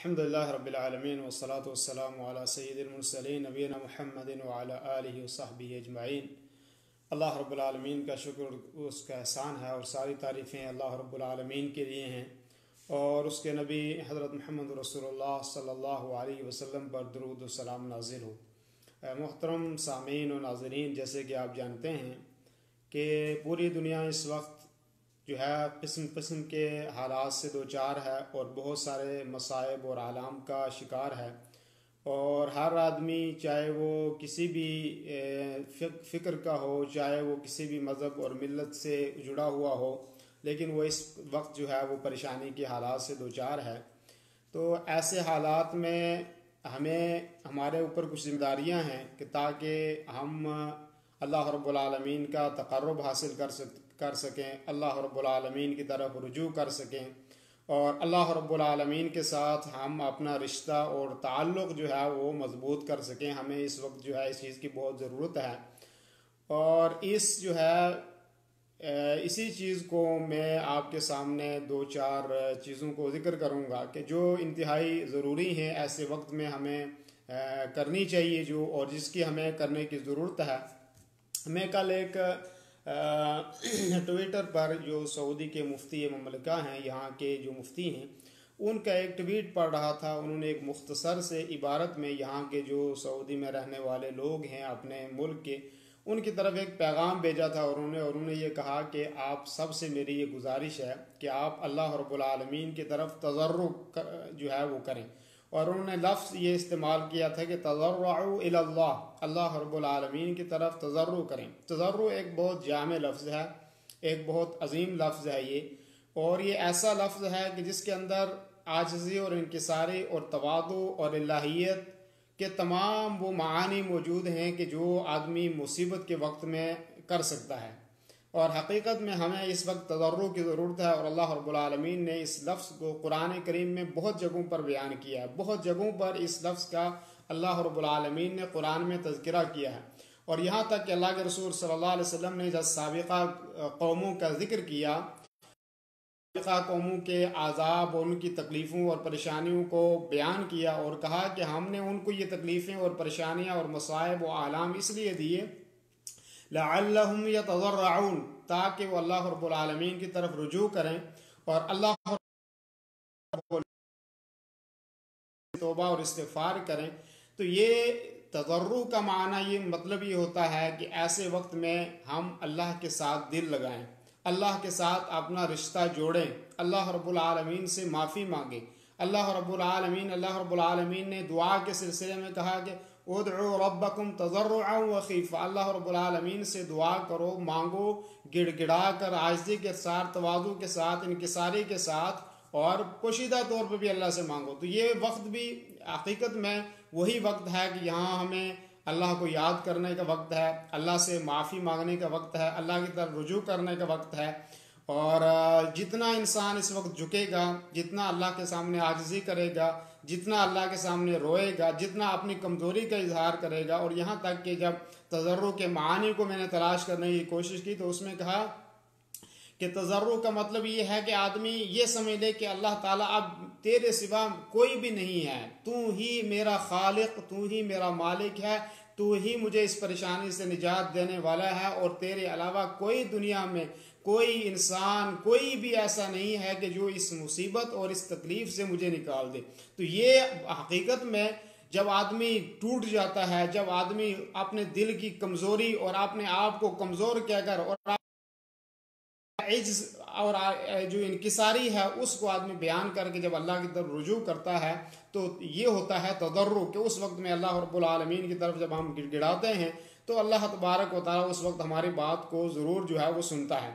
अल्हम्दुलिल्लाह रब्बिल आलमीन वस्सलातु वस्सलामु अला सय्यिदिल मुरसलीन नबीना मुहम्मदिन व अला आलिहि व सहबिहि अजमईन। अल्लाह रब्बुल आलमीन का शुक्र, उसका एहसान है और सारी तारीफ़ें अल्लाह रब्बुल आलमीन के लिए हैं और उसके नबी हज़रत मुहम्मद रसूलुल्लाह सल्लल्लाहु अलैहि वसल्लम पर दुरूद व सलाम नाज़िल हो। मोहतरम सामीन व नाज़रीन, जैसे कि आप जानते हैं कि पूरी दुनिया इस वक्त जो है किस्म किस्म के हालात से दो चार है और बहुत सारे मसाइब और आलाम का शिकार है। और हर आदमी, चाहे वो किसी भी फ़िक्र का हो, चाहे वो किसी भी मज़हब और मिल्लत से जुड़ा हुआ हो, लेकिन वो इस वक्त जो है वो परेशानी के हालात से दो चार है। तो ऐसे हालात में हमें, हमारे ऊपर कुछ ज़िम्मेदारियां हैं कि ताकि हम अल्लाह रब्बुल आलमीन का तक़र्रुब हासिल कर सकें, अल्लाह रब्बुल आलमीन की तरफ रुजू कर सकें और अल्लाह रब्बुल आलमीन के साथ हम अपना रिश्ता और ताल्लुक़ जो है वो मज़बूत कर सकें। हमें इस वक्त जो है इस चीज़ की बहुत ज़रूरत है और इसी चीज़ को मैं आपके सामने दो चार चीज़ों को ज़िक्र करूँगा कि जो इंतहाई ज़रूरी हैं ऐसे वक्त में हमें करनी चाहिए, जो और जिसकी हमें करने की ज़रूरत है। मैं कल एक ट्विटर पर जो सऊदी के मुफ्ती ममलिका हैं, यहाँ के जो मुफ्ती हैं, उनका एक ट्वीट पढ़ रहा था। उन्होंने एक मुख्तसर से इबारत में यहाँ के जो सऊदी में रहने वाले लोग हैं अपने मुल्क के, उनकी तरफ एक पैगाम भेजा था और उन्होंने ये कहा कि आप सब से मेरी ये गुजारिश है कि आप अल्लाह रब्बुल आलमीन की तरफ तज़र्रु जो है वो करें। और उन्होंने लफ्ज़ ये इस्तेमाल किया था कि तज़र्रुउ इलल्लाह, अल्लाह रब्बुल आलमीन की तरफ तज़र्रु करें। तज़र्रु एक बहुत जामे लफ्ज़ है, एक बहुत अजीम लफ्ज़ है ये, और ये ऐसा लफ्ज़ है कि जिसके अंदर आजिज़ी और इनकिसारी और तवादु और इलाहियत के तमाम वो मानी मौजूद हैं कि जो आदमी मुसीबत के वक्त में कर सकता है। और हकीकत में हमें इस वक्त तज़र्रुअ की ज़रूरत है और अल्लाह रब्बुल आलमीन ने इस लफ्ज़ को कुरान करीम में बहुत जगहों पर बयान किया है। बहुत जगहों पर इस लफ्ज़ का अल्लाह रब्बुल आलमीन ने कुरान में तज़किरा किया है और यहाँ तक कि अल्लाह के रसूल सल्लल्लाहु अलैहि वसल्लम ने जब साबिक़ा कौमों का जिक्र किया, साबिक़ा कौमों के आज़ाब और उनकी तकलीफ़ों और परेशानियों को बयान किया और कहा कि हमने उनको ये तकलीफ़ें और परेशानियाँ और मसाइब व आलाम इसलिए दिए लअल्लहुम यतज़र्रऊन, ताकि वो अल्लाह रब्बुल आलमीन की तरफ रुजू करें और अल्लाह तौबा और इस्तिग़फ़ार करें। तो ये तज़र्रु का माना, ये मतलब ये होता है कि ऐसे वक्त में हम अल्लाह के साथ दिल लगाएं, अल्लाह के साथ अपना रिश्ता जोड़ें, अल्लाह रब्बुल आलमीन से माफ़ी मांगें। अल्लाह रब्बुल आलमीन ने दुआ के सिलसिले में कहा कि उदउ रब्बकुम तज़र्रुअन व खीफ़ा, अल्लाह रब्बुल आलमीन से दुआ करो, मांगो गिड़गिड़ा कर, आजिज़ी के साथ, तवाज़ु के साथ, इनकिसारी के साथ और पोशीदा तौर पर भी अल्लाह से मांगो। तो ये वक्त भी हकीकत में वही वक्त है कि यहाँ हमें अल्लाह को याद करने का वक्त है, अल्लाह से माफ़ी मांगने का वक्त है, अल्लाह की तरफ रुजू करने का वक्त है। और जितना इंसान इस वक्त झुकेगा, जितना अल्लाह के सामने आजिज़ी करेगा, जितना अल्लाह के सामने रोएगा, जितना अपनी कमज़ोरी का इजहार करेगा, और यहाँ तक कि जब तज़र्रु के मानी को मैंने तलाश करने की कोशिश की तो उसमें कहा कि तज़र्रु का मतलब ये है कि आदमी ये समझ ले कि अल्लाह ताला अब तेरे सिवा कोई भी नहीं है, तू ही मेरा खालिक, तू ही मेरा मालिक है, तू ही मुझे इस परेशानी से निजात देने वाला है और तेरे अलावा कोई दुनिया में कोई इंसान, कोई भी ऐसा नहीं है कि जो इस मुसीबत और इस तकलीफ़ से मुझे निकाल दे। तो ये हकीकत में जब आदमी टूट जाता है, जब आदमी अपने दिल की कमज़ोरी और अपने आप को कमज़ोर कहकर और और जो इनकिसारी है उसको आदमी बयान करके जब अल्लाह की तरफ रुजू करता है तो ये होता है तज़र्रु, कि उस वक्त में अल्लाह रब्बुल आलमीन की तरफ जब हम गिड़गिड़ाते हैं तो अल्लाह तबारक व तआला उस वक्त हमारी बात को ज़रूर जो है वो सुनता है।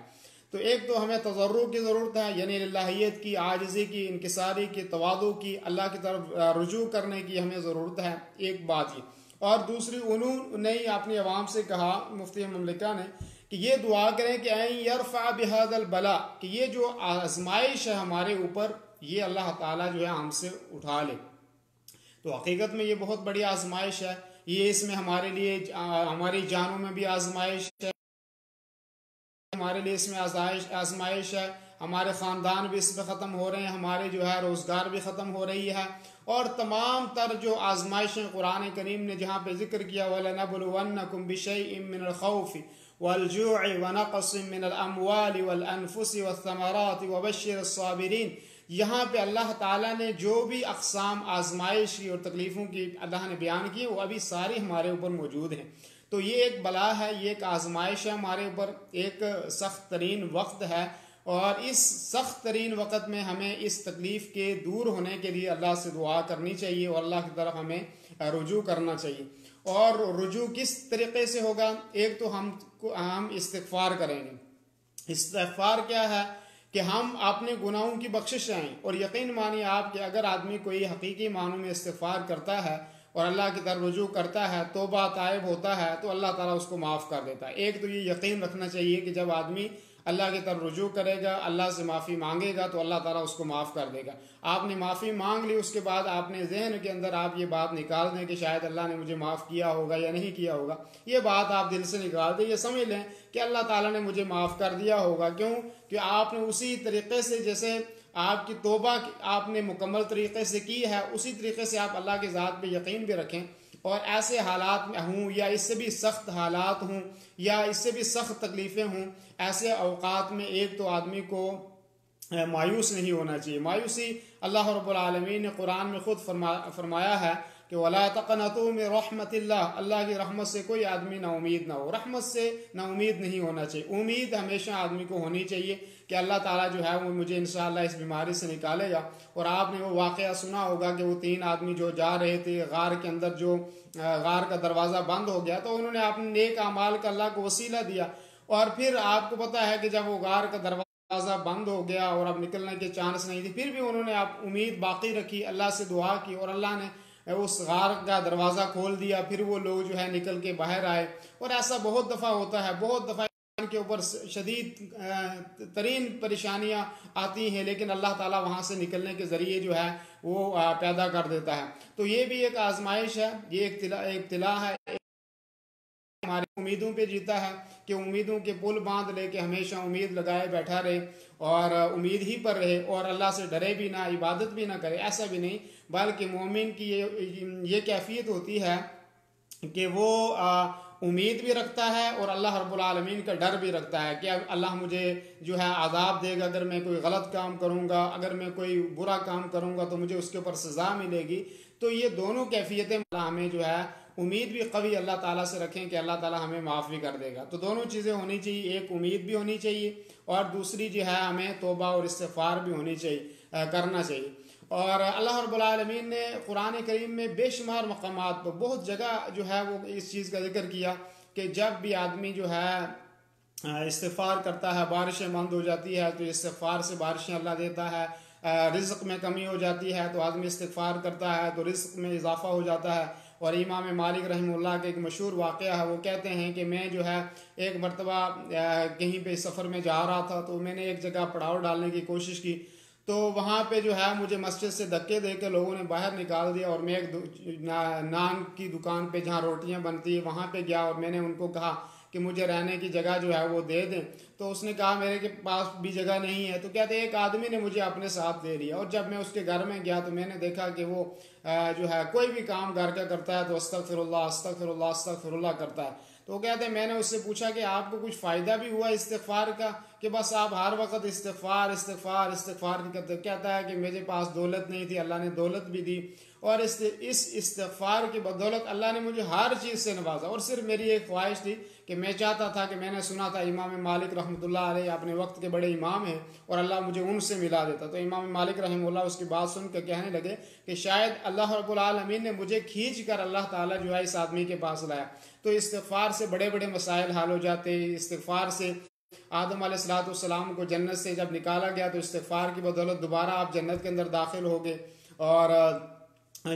तो एक तो हमें तज़र्रु की ज़रूरत है, यानी इलाहियत की, आजिज़ी की, इनकिसारी की, तवादु की, अल्लाह की तरफ रुजू करने की हमें ज़रूरत है, एक बात ये। और दूसरी, उन्होंने अपनी आवाम से कहा, मुफ्ती ममलिका ने, कि ये दुआ करें कि ऐन यरफ़ा बिहादल बला, कि ये जो आजमाइश है हमारे ऊपर, ये अल्लाह ताला जो है हमसे उठा ले। तो हकीकत में ये बहुत बड़ी आजमाइश है, ये इसमें हमारे लिए हमारी जानों में भी आजमाइश है, हमारे लिए इसमें आजमाइश है, हमारे ख़ानदान भी इस पर ख़त्म हो रहे हैं, हमारे जो है रोज़गार भी ख़त्म हो रही है। और तमाम तर जो आजमाइशें कुरान करीम ने जहाँ पे जिक्र किया, वलनबलुवन्नकुम बिशैइन मिनल खौफि वल-जू'i व नक़सिन मिनल अमवालि वल अनफुसि वस्समराति वबश्शिरिस साबिरीन, यहाँ पे अल्लाह ताला ने जो भी अक़साम आजमाइश की और तकलीफ़ों की अल्लाह ने बयान की, वो अभी सारी हमारे ऊपर मौजूद हैं। तो ये एक बला है, ये एक आजमाइश है हमारे ऊपर, एक सख्त तरीन वक्त है। और इस सख्त तरीन वक़्त में हमें इस तकलीफ़ के दूर होने के लिए अल्लाह से दुआ करनी चाहिए और अल्लाह की तरफ हमें रुजू करना चाहिए। और रुजू किस तरीक़े से होगा? एक तो हम इस्तिग़फ़ार करेंगे। इस्तिग़फ़ार क्या है कि हम अपने गुनाहों की बख्शिश चाहें। और यकीन मानिए आप कि अगर आदमी कोई हकीकी मानों में इस्तिग़फ़ार करता है और अल्लाह की तरफ रुजू करता है, तौबा ताइब होता है, तो अल्लाह ताला उसको माफ़ कर देता है। एक तो ये यकीन रखना चाहिए कि जब आदमी अल्लाह की तरफ रुजू करेगा, अल्लाह से माफ़ी मांगेगा, तो अल्लाह ताला उसको माफ़ कर देगा। आपने माफ़ी मांग ली, उसके बाद आपने जहन के अंदर आप ये बात निकाल दें कि शायद अल्लाह ने मुझे माफ़ किया होगा या नहीं किया होगा, ये बात आप दिल से निकाल दें, ये समझ लें कि अल्लाह ताला ने मुझे माफ़ कर दिया होगा। क्यों? कि आपने उसी तरीक़े से, जैसे आपकी तौबा आपने मुकम्मल तरीक़े से की है, उसी तरीक़े से आप अल्लाह की ज़ात पे यकीन भी रखें। और ऐसे हालात में हूँ या इससे भी सख्त हालात हूँ या इससे भी सख्त तकलीफ़ें हूँ, ऐसे अवकात में एक तो आदमी को मायूस नहीं होना चाहिए। मायूसी अल्लाह रब्बुल आलमीन ने कुरान में ख़ुद फरमाया है कि वला तक़नतू मिन रहमतिल्लाह, अल्लाह की रहमत से कोई आदमी ना उम्मीद ना हो, रहमत से ना उम्मीद नहीं होना चाहिए। उम्मीद हमेशा आदमी को होनी चाहिए कि अल्लाह ताला जो है वो मुझे इंशाअल्लाह इस बीमारी से निकालेगा। और आपने वो वाक़या सुना होगा कि वो 3 आदमी जो जा रहे थे गार के अंदर, जो गार का दरवाज़ा बंद हो गया, तो उन्होंने अपने नेक अमाल का अल्लाह को वसीला दिया। और फिर आपको पता है कि जब वो गार का दरवाज़ा बंद हो गया और अब निकलने के चांस नहीं थे, फिर भी उन्होंने आप उम्मीद बाकी रखी, अल्लाह से दुआ की और अल्लाह ने उस गार का दरवाज़ा खोल दिया। फिर वो लोग जो है निकल के बाहर आए। और ऐसा बहुत दफ़ा होता है, बहुत दफ़ा के ऊपर शदीद तरीन परेशानियां आती हैं, लेकिन अल्लाह ताला वहाँ से निकलने के ज़रिए जो है वो पैदा कर देता है। तो ये भी एक आजमाइश है, ये एक इब्तिला है, हमारी उम्मीदों पे जीता है कि उम्मीदों के पुल बांध ले कि हमेशा उम्मीद लगाए बैठा रहे और उम्मीद ही पर रहे और अल्लाह से डरे भी ना, इबादत भी ना करे, ऐसा भी नहीं। बल्कि मोमिन की ये कैफियत होती है कि वो उम्मीद भी रखता है और अल्लाह रब्बुल आलमीन का डर भी रखता है कि अल्लाह मुझे जो है आज़ाब देगा अगर मैं कोई गलत काम करूँगा, अगर मैं कोई बुरा काम करूँगा तो मुझे उसके ऊपर सज़ा मिलेगी। तो ये दोनों कैफियतें हमें जो है उम्मीद भी कभी अल्लाह ताला से रखें कि अल्लाह ताला हमें माफ़ भी कर देगा। तो दोनों चीज़ें होनी चाहिए, एक उम्मीद भी होनी चाहिए और दूसरी जो है हमें तौबा और इस्तिग़फ़ार भी होनी चाहिए, करना चाहिए। और अल्लाह रब्बुल आलमीन ने कुरान करीम में बेशुमार मकामात पर बहुत जगह जो है वो इस चीज़ का जिक्र किया कि जब भी आदमी जो है इस्तिग़फ़ार करता है, बारिशें बंद हो जाती है तो इस्तिग़फ़ार से बारिशें अल्लाह देता है। रिज़्क़ में कमी हो जाती है तो आदमी इस्तिग़फ़ार करता है तो रिज़्क़ में इजाफ़ा हो जाता है। और इमाम मालिक रहमतुल्लाह के एक मशहूर वाक़या है, वो कहते हैं कि मैं जो है एक मरतबा कहीं पे सफ़र में जा रहा था तो मैंने एक जगह पड़ाव डालने की कोशिश की, तो वहाँ पे जो है मुझे मस्जिद से धक्के दे के लोगों ने बाहर निकाल दिया और मैं एक नान की दुकान पे जहाँ रोटियाँ बनती है वहाँ पे गया और मैंने उनको कहा कि मुझे रहने की जगह जो है वो दे दें। तो उसने कहा मेरे के पास भी जगह नहीं है। तो कहते एक आदमी ने मुझे अपने साथ दे लिया और जब मैं उसके घर में गया तो मैंने देखा कि वो जो है कोई भी काम घर का करता है तो अस्तगफिरुल्लाह अस्तगफिरुल्लाह अस्तगफिरुल्लाह करता है। तो वो कहते हैं मैंने उससे पूछा कि आपको कुछ फ़ायदा भी हुआ इस्तिग़फ़ार का कि बस आप हर वक्त इस्तिग़फ़ार इस्तिग़फ़ार इस्तिग़फ़ार करते? कहता है कि मेरे पास दौलत नहीं थी, अल्लाह ने दौलत भी दी और इस इस्तिग़फ़ार की बदौलत अल्लाह ने मुझे हर चीज़ से नवाजा। और सिर्फ मेरी एक ख्वाहिश थी कि मैं चाहता था कि मैंने सुना था इमाम मालिक रहमतुल्लाह अलैह अपने वक्त के बड़े इमाम हैं और अल्लाह मुझे उनसे मिला देता। तो इमाम मालिक रहमतुल्लाह उसकी बात सुन कर कहने लगे कि शायद अल्लाह रब्बुल आलमीन ने मुझे खींच कर अल्लाह ताला जो है इस आदमी के पास लाया। तो इस्तिग़फ़ार से बड़े बड़े मसाइल हल हो जाते हैं। इस्तिग़फ़ार से आदम अलैहिस्सलाम को जन्नत से जब निकाला गया तो इस्तिग़फ़ार की बदौलत दोबारा आप जन्नत के अंदर दाखिल हो गए। और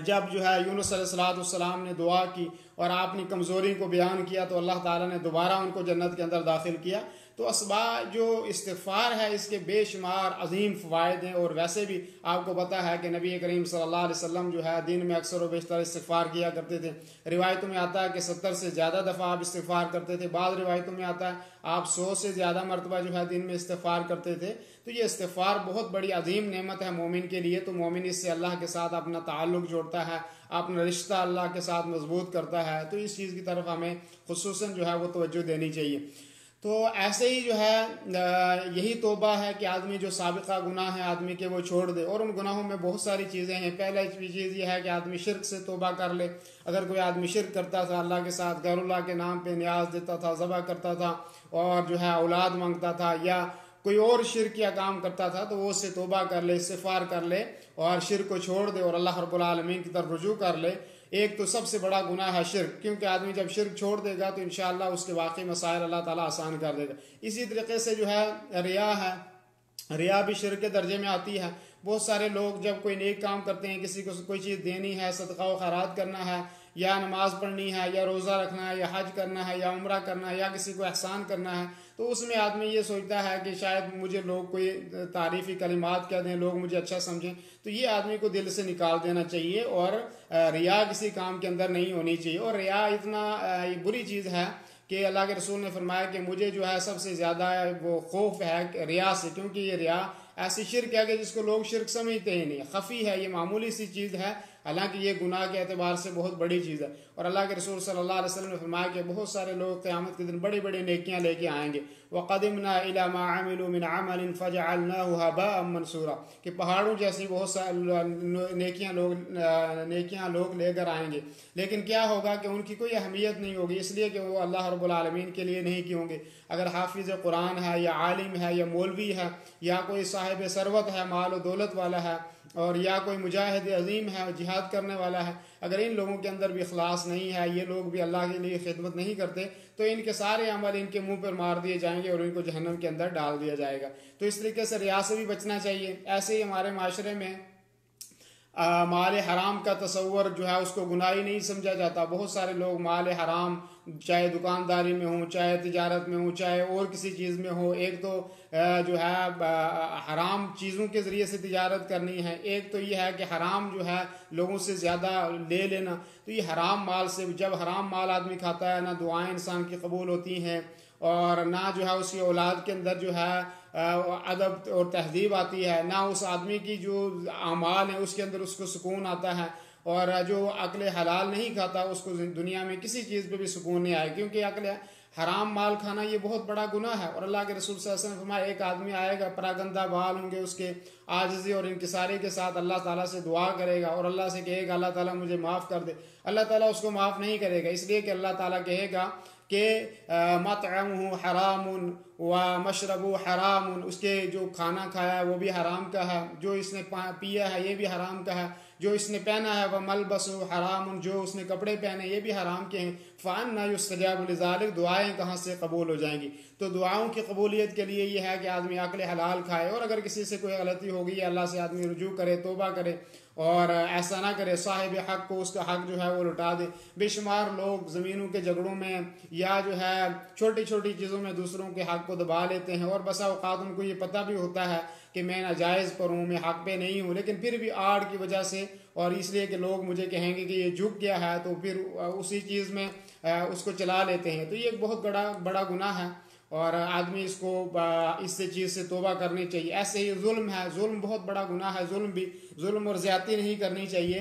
जब जो है यूनुस अलैहिस्सलाम ने दुआ की और आपने कमज़ोरी को बयान किया तो अल्लाह ताला ने दोबारा उनको जन्नत के अंदर दाखिल किया। तो असबाब जो इस्तिग़फ़ार है इसके बेशुमार अजीम फ़वाइद हैं। और वैसे भी आपको पता है कि नबी करीम सल्लल्लाहु अलैहि वसल्लम जो है दिन में अक्सर व बेशतर इस्तिग़फ़ार किया करते थे। रिवायतों में आता है कि 70 से ज़्यादा दफ़ा आप इस्तिग़फ़ार करते थे, बाद रिवायतों में आता है आप 100 से ज़्यादा मरतबा जो है दिन में इस्तिग़फ़ार करते थे। तो ये इस्तिग़फ़ार बहुत बड़ी अजीम नेमत है मोमिन के लिए। तो मोमिन इससे अल्लाह के साथ अपना ताल्लुक़ जोड़ता है, अपना रिश्ता अल्लाह के साथ मजबूत करता है। तो इस चीज़ की तरफ हमें खुसूसन जो है वो तवज्जो देनी चाहिए। तो ऐसे ही जो है यही तौबा है कि आदमी जो साबिक़ा गुनाह है आदमी के वो छोड़ दे। और उन गुनाहों में बहुत सारी चीज़ें हैं। पहला चीज़ ये है कि आदमी शिर्क से तौबा कर ले। अगर कोई आदमी शिर्क करता था, अल्लाह के साथ गैरुल्लाह के नाम पे न्याज देता था, ज़बह करता था और जो है औलाद मांगता था या कोई और शिर्क या काम करता था, तो वो उससे तौबा कर ले, इस्तिग़फ़ार कर ले और शिर्क को छोड़ दे और अल्लाह रब्बुल आलमीन की तरफ रुजू कर ले। एक तो सबसे बड़ा गुनाह है शिर्क, क्योंकि आदमी जब शिर्क छोड़ देगा तो इंशाअल्लाह उसके बाकी मसाइल अल्लाह ताला आसान कर देगा। इसी तरीके से जो है रिया है, रिया भी शिर्क के दर्जे में आती है। बहुत सारे लोग जब कोई नेक काम करते हैं, किसी को कोई चीज़ देनी है, सदका व खैरात करना है या नमाज पढ़नी है या रोज़ा रखना है या हज करना है या उम्रा करना है या किसी को एहसान करना है, तो उसमें आदमी ये सोचता है कि शायद मुझे लोग कोई तारीफ़ी कलिमात कह दें, लोग मुझे अच्छा समझें। तो ये आदमी को दिल से निकाल देना चाहिए और रिया किसी काम के अंदर नहीं होनी चाहिए। और रिया इतना बुरी चीज़ है कि अल्लाह के रसूल ने फरमाया कि मुझे जो है सबसे ज़्यादा वो खौफ है रिया से, क्योंकि ये रिया ऐसी शिर्क है कि जिसको लोग शिर्क समझते ही नहीं, खफ़ी है, ये मामूली सी चीज़ है, हालांकि ये गुनाह के एतबार से बहुत बड़ी चीज़ है। और अल्लाह के रसूल सल्लल्लाहु अलैहि वसल्लम ने फरमाया कि बहुत सारे लोग क़यामत के दिन बड़ी बड़ी नेकियां लेके आएंगे। वक़दिमना इला मा अमिलू मिन अमलिन फ़जअलनाहु हबाअम मनसूरा, कि पहाड़ों जैसी बहुत सारी नेकियां लोग लेकर आएंगे, लेकिन क्या होगा कि उनकी कोई अहमियत नहीं होगी, इसलिए कि वो अल्लाह रब्बुल आलमीन के लिए नहीं की होंगे। अगर हाफिज़ कुरान है या आलिम है या मौलवी है या कोई साहिब सरवत है, माल और दौलत वाला है, और या कोई मुजाहिद अजीम है, जिहाद करने वाला है, अगर इन लोगों के अंदर भी इखलास नहीं है, ये लोग भी अल्लाह के लिए खिदमत नहीं करते, तो इनके सारे अमल इनके मुंह पर मार दिए जाएंगे और इनको जहन्नम के अंदर डाल दिया जाएगा। तो इस तरीके से रिया से भी बचना चाहिए। ऐसे ही हमारे माशरे में माल हराम का तस्वर जो है उसको गुनाह ही नहीं समझा जाता। बहुत सारे लोग माल हराम, चाहे दुकानदारी में हो, चाहे तिजारत में हो, चाहे और किसी चीज़ में हो, एक तो जो है हराम चीज़ों के ज़रिए से तिजारत करनी है, एक तो ये है कि हराम जो है लोगों से ज़्यादा ले लेना। तो ये हराम माल से, जब हराम माल आदमी खाता है, ना दुआएं इंसान की कबूल होती हैं और ना जो है उसकी औलाद के अंदर जो है अदब और तहजीब आती है, ना उस आदमी की जो अमाल है उसके अंदर उसको सुकून आता है। और जो अक्ल हलाल नहीं खाता उसको दुनिया में किसी चीज़ पे भी सुकून नहीं आए, क्योंकि अक्ल हराम माल खाना ये बहुत बड़ा गुनाह है। और अल्लाह के रसूल सल्लल्लाहु अलैहि वसल्लम ने फरमाया, एक आदमी आएगा, परागंदा बाल होंगे उसके, आजिज़ी और इंकिसारी के साथ अल्लाह ताला से दुआ करेगा और अल्लाह से कहेगा अल्लाह ताला मुझे माफ़ कर दे। अल्लाह ताला उसको माफ़ नहीं करेगा, इसलिए कि अल्लाह ताला कहेगा कि मतअमुहु हरामुन व मशरबु हरामुन, उसके जो खाना खाया है वो भी हराम का है, जो इसने पिया है ये भी हराम का है, जो इसने पहना है वह मलबसु हरामुन, जो उसने कपड़े पहने ये भी हराम के हैं। फ़अन्ना युस्तजाबु लिज़ालिक, दुआएं कहाँ से कबूल हो जाएंगी। तो दुआओं की कबूलियत के लिए ये है कि आदमी अक्ल हलाल खाए, और अगर किसी से कोई गलती होगी अल्लाह से आदमी रुजू करे, तौबा करे और ऐसा ना करे साहिब हक को उसका हक जो है वो लुटा दे। बेशुमार लोग ज़मीनों के झगड़ों में या जो है छोटी छोटी चीज़ों में दूसरों के हक को दबा लेते हैं, और बसा औक़ात उनको ये पता भी होता है कि मैं नाजायज़ पर हूँ, मैं हक पे नहीं हूँ, लेकिन फिर भी आड़ की वजह से और इसलिए कि लोग मुझे कहेंगे कि ये झुक गया है, तो फिर उसी चीज़ में उसको चला लेते हैं। तो ये एक बहुत बड़ा गुनाह है और आदमी इसको इससे चीज़ से तौबा करनी चाहिए। ऐसे ही जुल्म है, जुल्म बहुत बड़ा गुनाह है, जुल्म और ज़्यादती नहीं करनी चाहिए।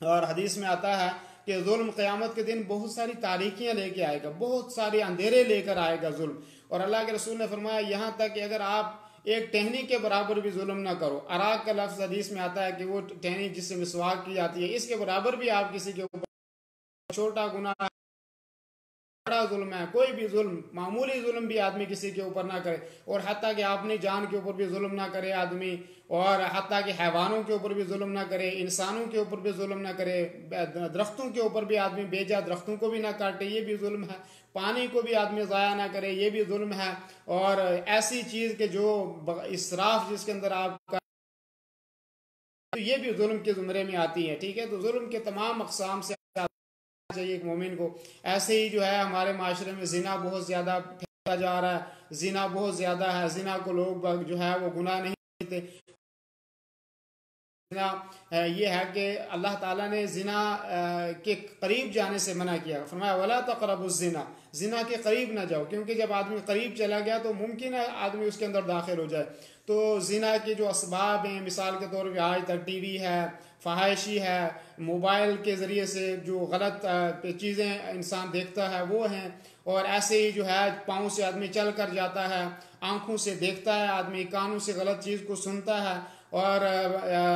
और हदीस में आता है कि जुल्म क़यामत के दिन बहुत सारी तारीकियाँ लेके आएगा, बहुत सारे अंधेरे लेकर आएगा जुल्म। और अल्लाह के रसूल ने फरमाया यहाँ तक कि अगर आप एक टहनी के बराबर भी जुल्म ना करो, अराक का लफ्ज़ हदीस में आता है कि वो टहनी जिससे मिसवाक की जाती है, इसके बराबर भी आप किसी के ऊपर, छोटा गुनाह बड़ा जुल्म है, कोई भी जुल्म, मामूली जुल्म भी आदमी किसी के ऊपर ना करे, और हत्ता कि अपनी जान के ऊपर भी जुल्म ना करे आदमी, और हत्ता कि हैवानों के ऊपर भी जुल्म ना करे, इंसानों के ऊपर भी जुल्म ना करे, दरख्तों के ऊपर भी आदमी बेजा दरख्तों को भी ना काटे, ये भी जुल्म है, पानी को भी आदमी ज़ाया ना करे, ये भी जुल्म है। और ऐसी चीज़ के जो इसराफ जिसके अंदर आपका, तो ये भी जुल्म के ज़ुमरे में आती है। ठीक है, तो जुल्म के तमाम अक़साम से चाहिए एक मोमिन को। ऐसे ही जो है हमारे माशरे में जिना बहुत ज़्यादा फैलता जा रहा है, जिना बहुत ज़्यादा है, जिना को लोग जो है वो गुनाह नहीं देते। ये है कि अल्लाह ताला ने जिना के करीब जाने से मना किया, फरमाया वला तक़रबुज़ ज़िना, जिना के करीब ना जाओ, क्योंकि जब आदमी करीब चला गया तो मुमकिन है आदमी उसके अंदर दाखिल हो जाए। तो जिना के जो असबाब हैं, मिसाल के तौर पे आज तक टीवी है, फहाइशी है, मोबाइल के ज़रिए से जो गलत चीज़ें इंसान देखता है वो हैं, और ऐसे ही जो है पाँव से आदमी चल कर जाता है, आंखों से देखता है आदमी, कानों से गलत चीज़ को सुनता है, और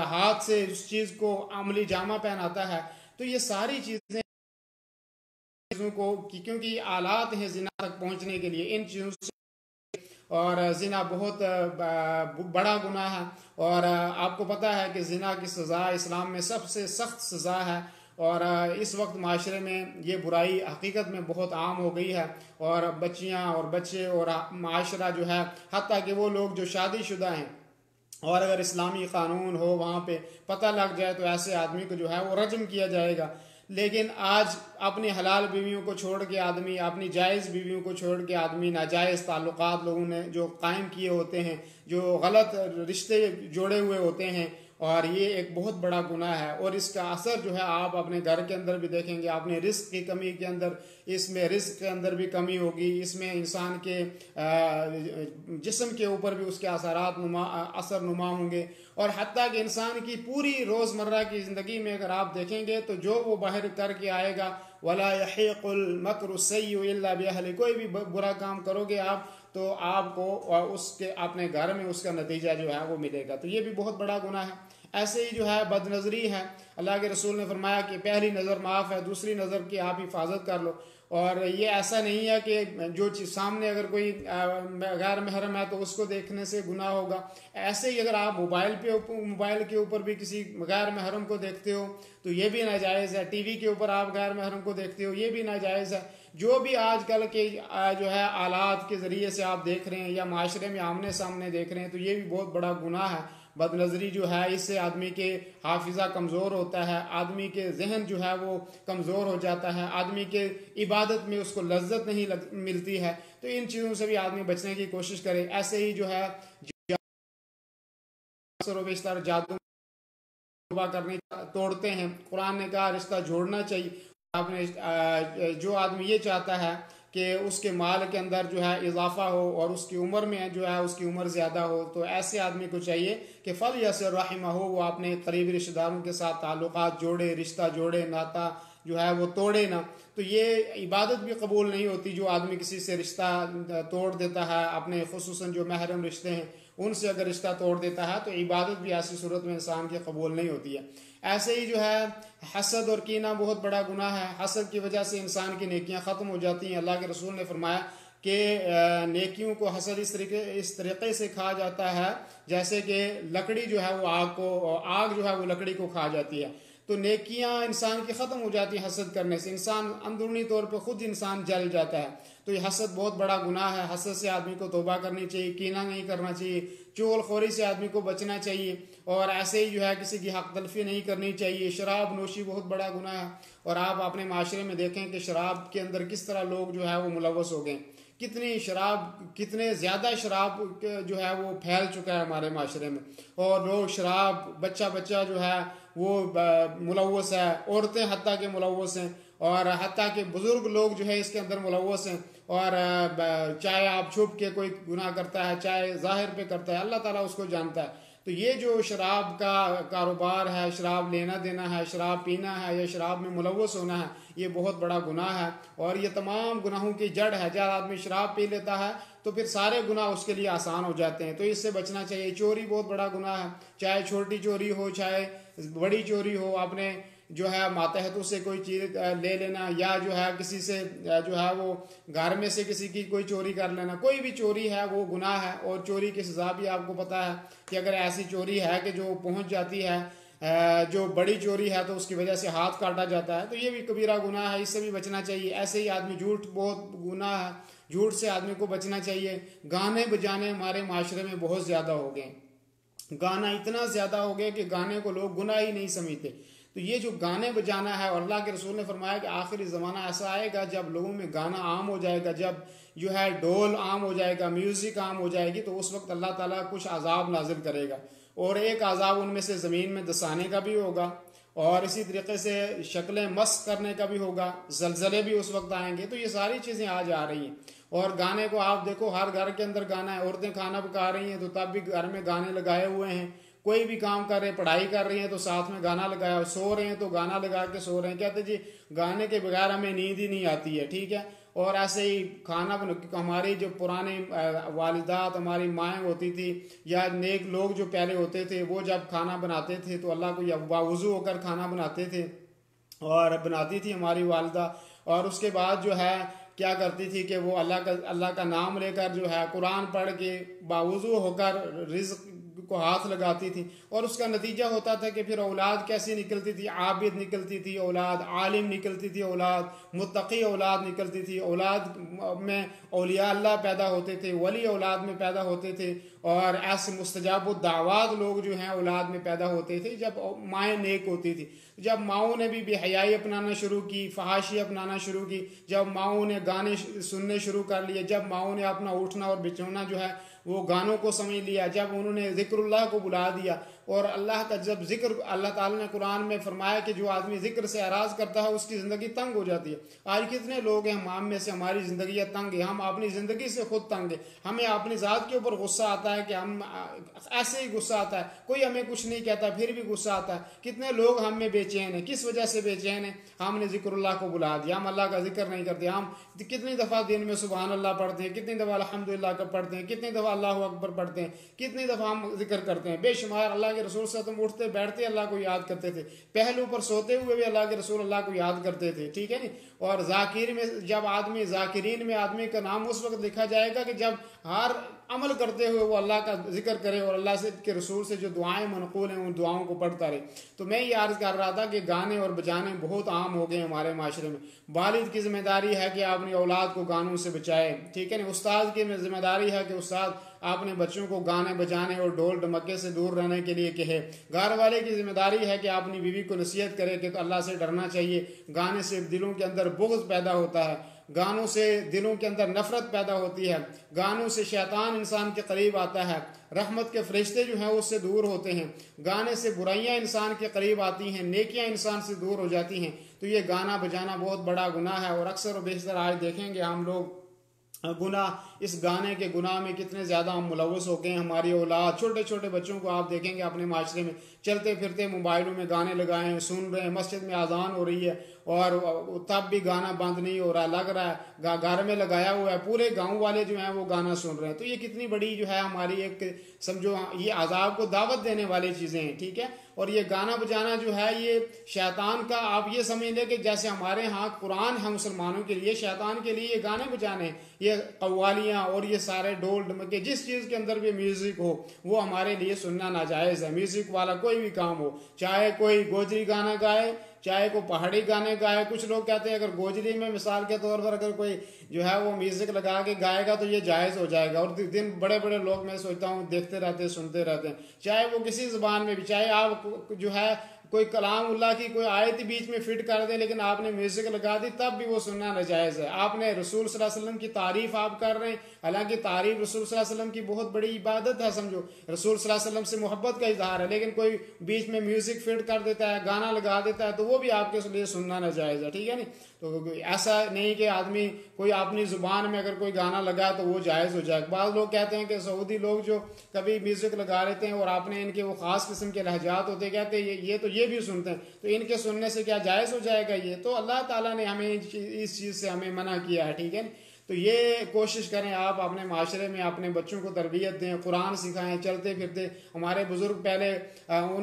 हाथ से उस चीज़ को अमली जामा पहनाता है। तो ये सारी चीज़ें चीज़ों को क्योंकि आलात हैं जिना तक पहुंचने के लिए, इन चीज़ों से, और जिना बहुत बड़ा गुनाह है। और आपको पता है कि जिना की सज़ा इस्लाम में सबसे सख्त सज़ा है, और इस वक्त माशरे में ये बुराई हकीकत में बहुत आम हो गई है, और बच्चियां और बच्चे और माशरा जो है, हत्ता कि वो लोग जो शादीशुदा हैं, और अगर इस्लामी कानून हो वहाँ पे पता लग जाए तो ऐसे आदमी को जो है वो रज्म किया जाएगा। लेकिन आज अपनी हलाल बीवियों को छोड़ के आदमी, अपनी जायज़ बीवियों को छोड़ के आदमी नाजायज़ ताल्लुकात लोगों ने जो कायम किए होते हैं, जो गलत रिश्ते जोड़े हुए होते हैं, और ये एक बहुत बड़ा गुनाह है। और इसका असर जो है आप अपने घर के अंदर भी देखेंगे, अपने रिस्क की कमी के अंदर, इसमें रिस्क के अंदर भी कमी होगी, इसमें इंसान के जिस्म के ऊपर भी उसके असर नुमा होंगे, और हत्ता कि इंसान की पूरी रोज़मर्रा की ज़िंदगी में अगर आप देखेंगे तो जो वो बाहर करके आएगा, वला यहीकुल मकरु सय्यु इल्ला बिअहली, कोई भी बुरा काम करोगे आप तो आपको उसके अपने घर में उसका नतीजा जो है वो मिलेगा। तो ये भी बहुत बड़ा गुनाह है। ऐसे ही जो है बदनज़री है, अल्लाह के रसूल ने फरमाया कि पहली नज़र माफ़ है, दूसरी नज़र की आप हिफाजत कर लो। और ये ऐसा नहीं है कि जो चीज़ सामने अगर कोई गैर महरम है तो उसको देखने से गुनाह होगा। ऐसे ही अगर आप मोबाइल के ऊपर भी किसी गैर महरम को देखते हो तो ये भी नाजायज़ है। टीवी के ऊपर आप गैर महरम को देखते हो, ये भी नाजायज़ है। जो भी आजकल के जो है आलात के ज़रिए से आप देख रहे हैं या माशरे में आमने सामने देख रहे हैं, तो ये भी बहुत बड़ा गुनाह है। बदनज़री जो है, इससे आदमी के हाफिज़ा कमज़ोर होता है, आदमी के जहन जो है वो कमज़ोर हो जाता है, आदमी के इबादत में उसको लज्जत नहीं मिलती है। तो इन चीज़ों से भी आदमी बचने की कोशिश करे। ऐसे ही जो है जादू करने तोड़ते हैं, कुरान ने कहा रिश्ता जोड़ना चाहिए। आपने जो आदमी ये चाहता है कि उसके माल के अंदर जो है इजाफा हो और उसकी उम्र में जो है उसकी उम्र ज़्यादा हो, तो ऐसे आदमी को चाहिए कि फल यसर रहमा हो, वो अपने करीबी रिश्तेदारों के साथ ताल्लुकात जोड़े, रिश्ता जोड़े, नाता जो है वो तोड़े ना। तो ये इबादत भी कबूल नहीं होती जो आदमी किसी से रिश्ता तोड़ देता है, अपने खुसूसन जो महरम रिश्ते हैं उनसे अगर रिश्ता तोड़ देता है तो इबादत भी ऐसी सूरत में इंसान की कबूल नहीं होती है। ऐसे ही जो है हसद और कीना बहुत बड़ा गुनाह है। हसद की वजह से इंसान की नेकियां ख़त्म हो जाती हैं। अल्लाह के रसूल ने फरमाया कि नेकियों को हसद इस तरीके से खा जाता है जैसे कि लकड़ी जो है वो आग जो है वो लकड़ी को खा जाती है। तो नेकियां इंसान की ख़त्म हो जाती है हसद करने से, इंसान अंदरूनी तौर पे खुद इंसान जल जाता है। तो ये हसद बहुत बड़ा गुनाह है। हसद से आदमी को तौबा करनी चाहिए, कीना नहीं करना चाहिए, चुगलखोरी से आदमी को बचना चाहिए, और ऐसे ही जो है किसी की हक तलफी नहीं करनी चाहिए। शराब नोशी बहुत बड़ा गुनाह है, और आप अपने माशरे में देखें कि शराब के अंदर किस तरह लोग जो है वो मुलव्वस हो गए, कितने ज़्यादा शराब जो है वो फैल चुका है हमारे माशरे में, और लोग शराब बच्चा जो है वो मुलव्वस है, औरतें हत्ता के मुलव्वस हैं, और हत्ता के बुज़ुर्ग लोग जो है इसके अंदर मुलव्वस हैं। और चाहे आप छुप के कोई गुनाह करता है चाहे जाहिर पे करता है, अल्लाह ताला उसको जानता है। तो ये जो शराब का कारोबार है, शराब लेना देना है, शराब पीना है या शराब में मुलव्वस होना है, ये बहुत बड़ा गुनाह है, और ये तमाम गुनाहों की जड़ है। जब आदमी शराब पी लेता है तो फिर सारे गुनाह उसके लिए आसान हो जाते हैं। तो इससे बचना चाहिए। चोरी बहुत बड़ा गुनाह है, चाहे छोटी चोरी हो चाहे बड़ी चोरी हो। आपने जो है मातहतों से कोई चीज़ ले लेना, या जो है किसी से जो है वो घर में से किसी की कोई चोरी कर लेना, कोई भी चोरी है वो गुनाह है। और चोरी की सज़ा भी आपको पता है कि अगर ऐसी चोरी है कि जो पहुंच जाती है, जो बड़ी चोरी है तो उसकी वजह से हाथ काटा जाता है, तो ये भी कबीरा गुनाह है, इससे भी बचना चाहिए। ऐसे ही आदमी झूठ बहुत गुनाह है, झूठ से आदमी को बचना चाहिए। गाने बजाने हमारे माशरे में बहुत ज़्यादा हो गए, गाना इतना ज़्यादा हो गया कि गाने को लोग गुनाह ही नहीं समझते। तो ये जो गाने बजाना है, और अल्लाह के रसूल ने फरमाया कि आखिरी ज़माना ऐसा आएगा जब लोगों में गाना आम हो जाएगा, जब जो है ढोल आम हो जाएगा, म्यूज़िक आम हो जाएगी, तो उस वक्त अल्लाह ताला कुछ अजाब नाजिल करेगा, और एक अजाब उनमें से ज़मीन में दसाने का भी होगा, और इसी तरीके से शक्लें मस्त करने का भी होगा, जलजले भी उस वक्त आएंगे। तो ये सारी चीज़ें आज आ रही हैं। और गाने को आप देखो, हर घर के अंदर गाना है। औरतें खाना पका रही हैं तो तब भी घर में गाने लगाए हुए हैं। कोई भी काम कर रहे हैं, पढ़ाई कर रही हैं तो साथ में गाना लगाया, सो रहे हैं तो गाना लगा के सो रहे हैं। कहते जी गाने के बगैर हमें नींद ही नहीं आती है, ठीक है। और ऐसे ही खाना हमारी जो पुराने वालिदात, हमारी माएँ होती थी या नेक लोग जो पहले होते थे, वो जब खाना बनाते थे तो अल्लाह को बावुज़ू होकर खाना बनाते थे और बनाती थी हमारी वालिदा। और उसके बाद जो है क्या करती थी कि वो अल्लाह का नाम लेकर जो है कुरान पढ़ के बावुज़ू होकर रिज़्क़ को हाथ लगाती थी। और उसका नतीजा होता था कि फिर औलाद कैसी निकलती थी, आबिद निकलती थी औलाद, आलिम निकलती थी औलाद, मुत्तकी औलाद निकलती थी औलाद, में औलिया अल्लाह पैदा होते थे, वली औलाद में पैदा होते थे। और ऐसे मुस्तजाब दावात लोग जो हैं औलाद में पैदा होते थे जब माएँ नेक होती थी। जब माओं ने भी बेहयाई अपनाना शुरू की, फहाशी अपनाना शुरू की, जब माओं ने गाने सुनने शुरू कर लिए, जब माओं ने अपना उठना और बिछोना जो है वो गानों को समझ लिया, जब उन्होंने ज़िक्रुल्लाह को बुला दिया और अल्लाह का जब जिक्र, अल्लाह ताला ने कुरान में फरमाया कि जो आदमी जिक्र से एराज़ करता है उसकी ज़िंदगी तंग हो जाती है। आज कितने लोग हैं हम में से, हमारी ज़िंदगी तंग है, हम अपनी ज़िंदगी से खुद तंग है। हमें अपनी ज़ात के ऊपर गुस्सा आता है कि हम ऐसे ही गुस्सा आता है, कोई हमें कुछ नहीं कहता फिर भी गुस्सा आता है। कितने लोग हम में बेचैन हैं, किस वजह से बेचैन है? हमने ज़िक्रुल्लाह को बुला दिया, हम अल्लाह का जिक्र नहीं करते। हम कितनी दफ़ा दिन में सुबहान अल्लाह पढ़ते हैं, कितनी दफ़ा अल्हम्दुलिल्लाह का पढ़ते हैं, कितनी दफ़ा अल्लाहु अकबर पढ़ते हैं, कितनी दफ़ा हम जिक्र करते हैं। बेशुमार अल्लाह के रसूल से तुम उठते बैठते अल्लाह को याद करते थे, पहलू पर सोते हुए भी अल्लाह के रसूल अल्लाह को याद करते थे, ठीक है नी। और जाकिर में जब आदमी, जाकिरीन में आदमी का नाम उस वक्त लिखा जाएगा कि जब हर अमल करते हुए वो अल्लाह का जिक्र करे और अल्लाह से के रसूल से जो दुआएं मनकूल हैं उन दुआओं को पढ़ता रहे। तो मैं ये अर्ज़ कर रहा था कि गाने और बजाने बहुत आम हो गए हमारे माशरे में। वालिद की जिम्मेदारी है कि अपनी औलाद को गानों से बचाए, ठीक है ना। उस्ताद की जिम्मेदारी है कि उस्ताद अपने बच्चों को गाने बजाने और ढोल ढमक्के से दूर रहने के लिए कहे। घर वाले की जिम्मेदारी है कि अपनी बीवी को नसीहत करे कि तो अल्लाह से डरना चाहिए। गाने से दिलों के अंदर बुग़्ज़ पैदा होता है, गानों से दिलों के अंदर नफरत पैदा होती है, गानों से शैतान इंसान के करीब आता है, रहमत के फरिश्ते जो हैं उससे दूर होते हैं। गाने से बुराइयां इंसान के करीब आती हैं, नेकियां इंसान से दूर हो जाती हैं। तो ये गाना बजाना बहुत बड़ा गुनाह है। और अक्सर और बेशतर आज देखेंगे हम लोग गुनाह, इस गाने के गुनाह में कितने ज़्यादा हम मुलव्वस हो गए। हमारी औलाद, छोटे छोटे बच्चों को आप देखेंगे अपने माशरे में चलते फिरते मोबाइलों में गाने लगाए हैं, सुन रहे हैं, मस्जिद में आज़ान हो रही है और तब भी गाना बंद नहीं हो रहा, लग रहा है घर में लगाया हुआ है, पूरे गांव वाले जो हैं वो गाना सुन रहे हैं। तो ये कितनी बड़ी जो है हमारी एक समझो ये अज़ाब को दावत देने वाली चीज़ें हैं, ठीक है। और ये गाना बजाना जो है ये शैतान का, आप ये समझ लें कि जैसे हमारे यहाँ कुरान है मुसलमानों के लिए, शैतान के लिए ये गाने बजाने, ये कव्वालियाँ और ये सारे ढोल ढमके, जिस चीज़ के अंदर भी म्यूज़िक हो वो हमारे लिए सुनना नाजायज़ है। म्यूज़िक वाला कोई भी काम हो, चाहे कोई गोजरी गाना गाए, चाहे कोई पहाड़ी गाने गाए। कुछ लोग कहते हैं अगर गोजरी में मिसाल के तौर पर अगर कोई जो है वो म्यूज़िक लगा के गाएगा तो ये जायज़ हो जाएगा। और दिन बड़े बड़े लोग मैं सोचता हूँ देखते रहते हैं, सुनते रहते हैं, चाहे वो किसी ज़बान में भी, चाहे आप जो है कोई कलामुल्लाह की कोई आयत बीच में फिट कर दे लेकिन आपने म्यूज़िक लगा दी तब भी वो सुनना नाजायज़ है। आपने रसूल सल्लल्लाहु अलैहि वसल्लम की तारीफ़ आप कर रहे हैं, हालांकि तारीफ़ रसूल सल्लल्लाहु अलैहि वसल्लम की बहुत बड़ी इबादत है, समझो रसूल सल्लल्लाहु अलैहि वसल्लम से मोहब्बत का इजहार है, लेकिन कोई बीच में म्यूज़िक फिट कर देता है, गाना लगा देता है तो वो भी आपके लिए सुनना नाजायज़ है, ठीक है नी। तो ऐसा नहीं कि आदमी कोई अपनी ज़ुबान में अगर कोई गाना लगा तो वो जायज़ हो जाए। बाद लोग कहते हैं कि सऊदी लोग जो कभी म्यूज़िक लगा लेते हैं और आपने इनके वो ख़ास किस्म के लहजात होते हैं, कहते हैं ये तो ये भी सुनते हैं तो इनके सुनने से क्या जायज़ हो जाएगा? ये तो अल्लाह ताला ने हमें इस चीज़ से हमें मना किया है, ठीक है। तो ये कोशिश करें आप अपने माशरे में अपने बच्चों को तरबियत दें, कुरान सिखाएं। चलते फिरते हमारे बुज़ुर्ग पहले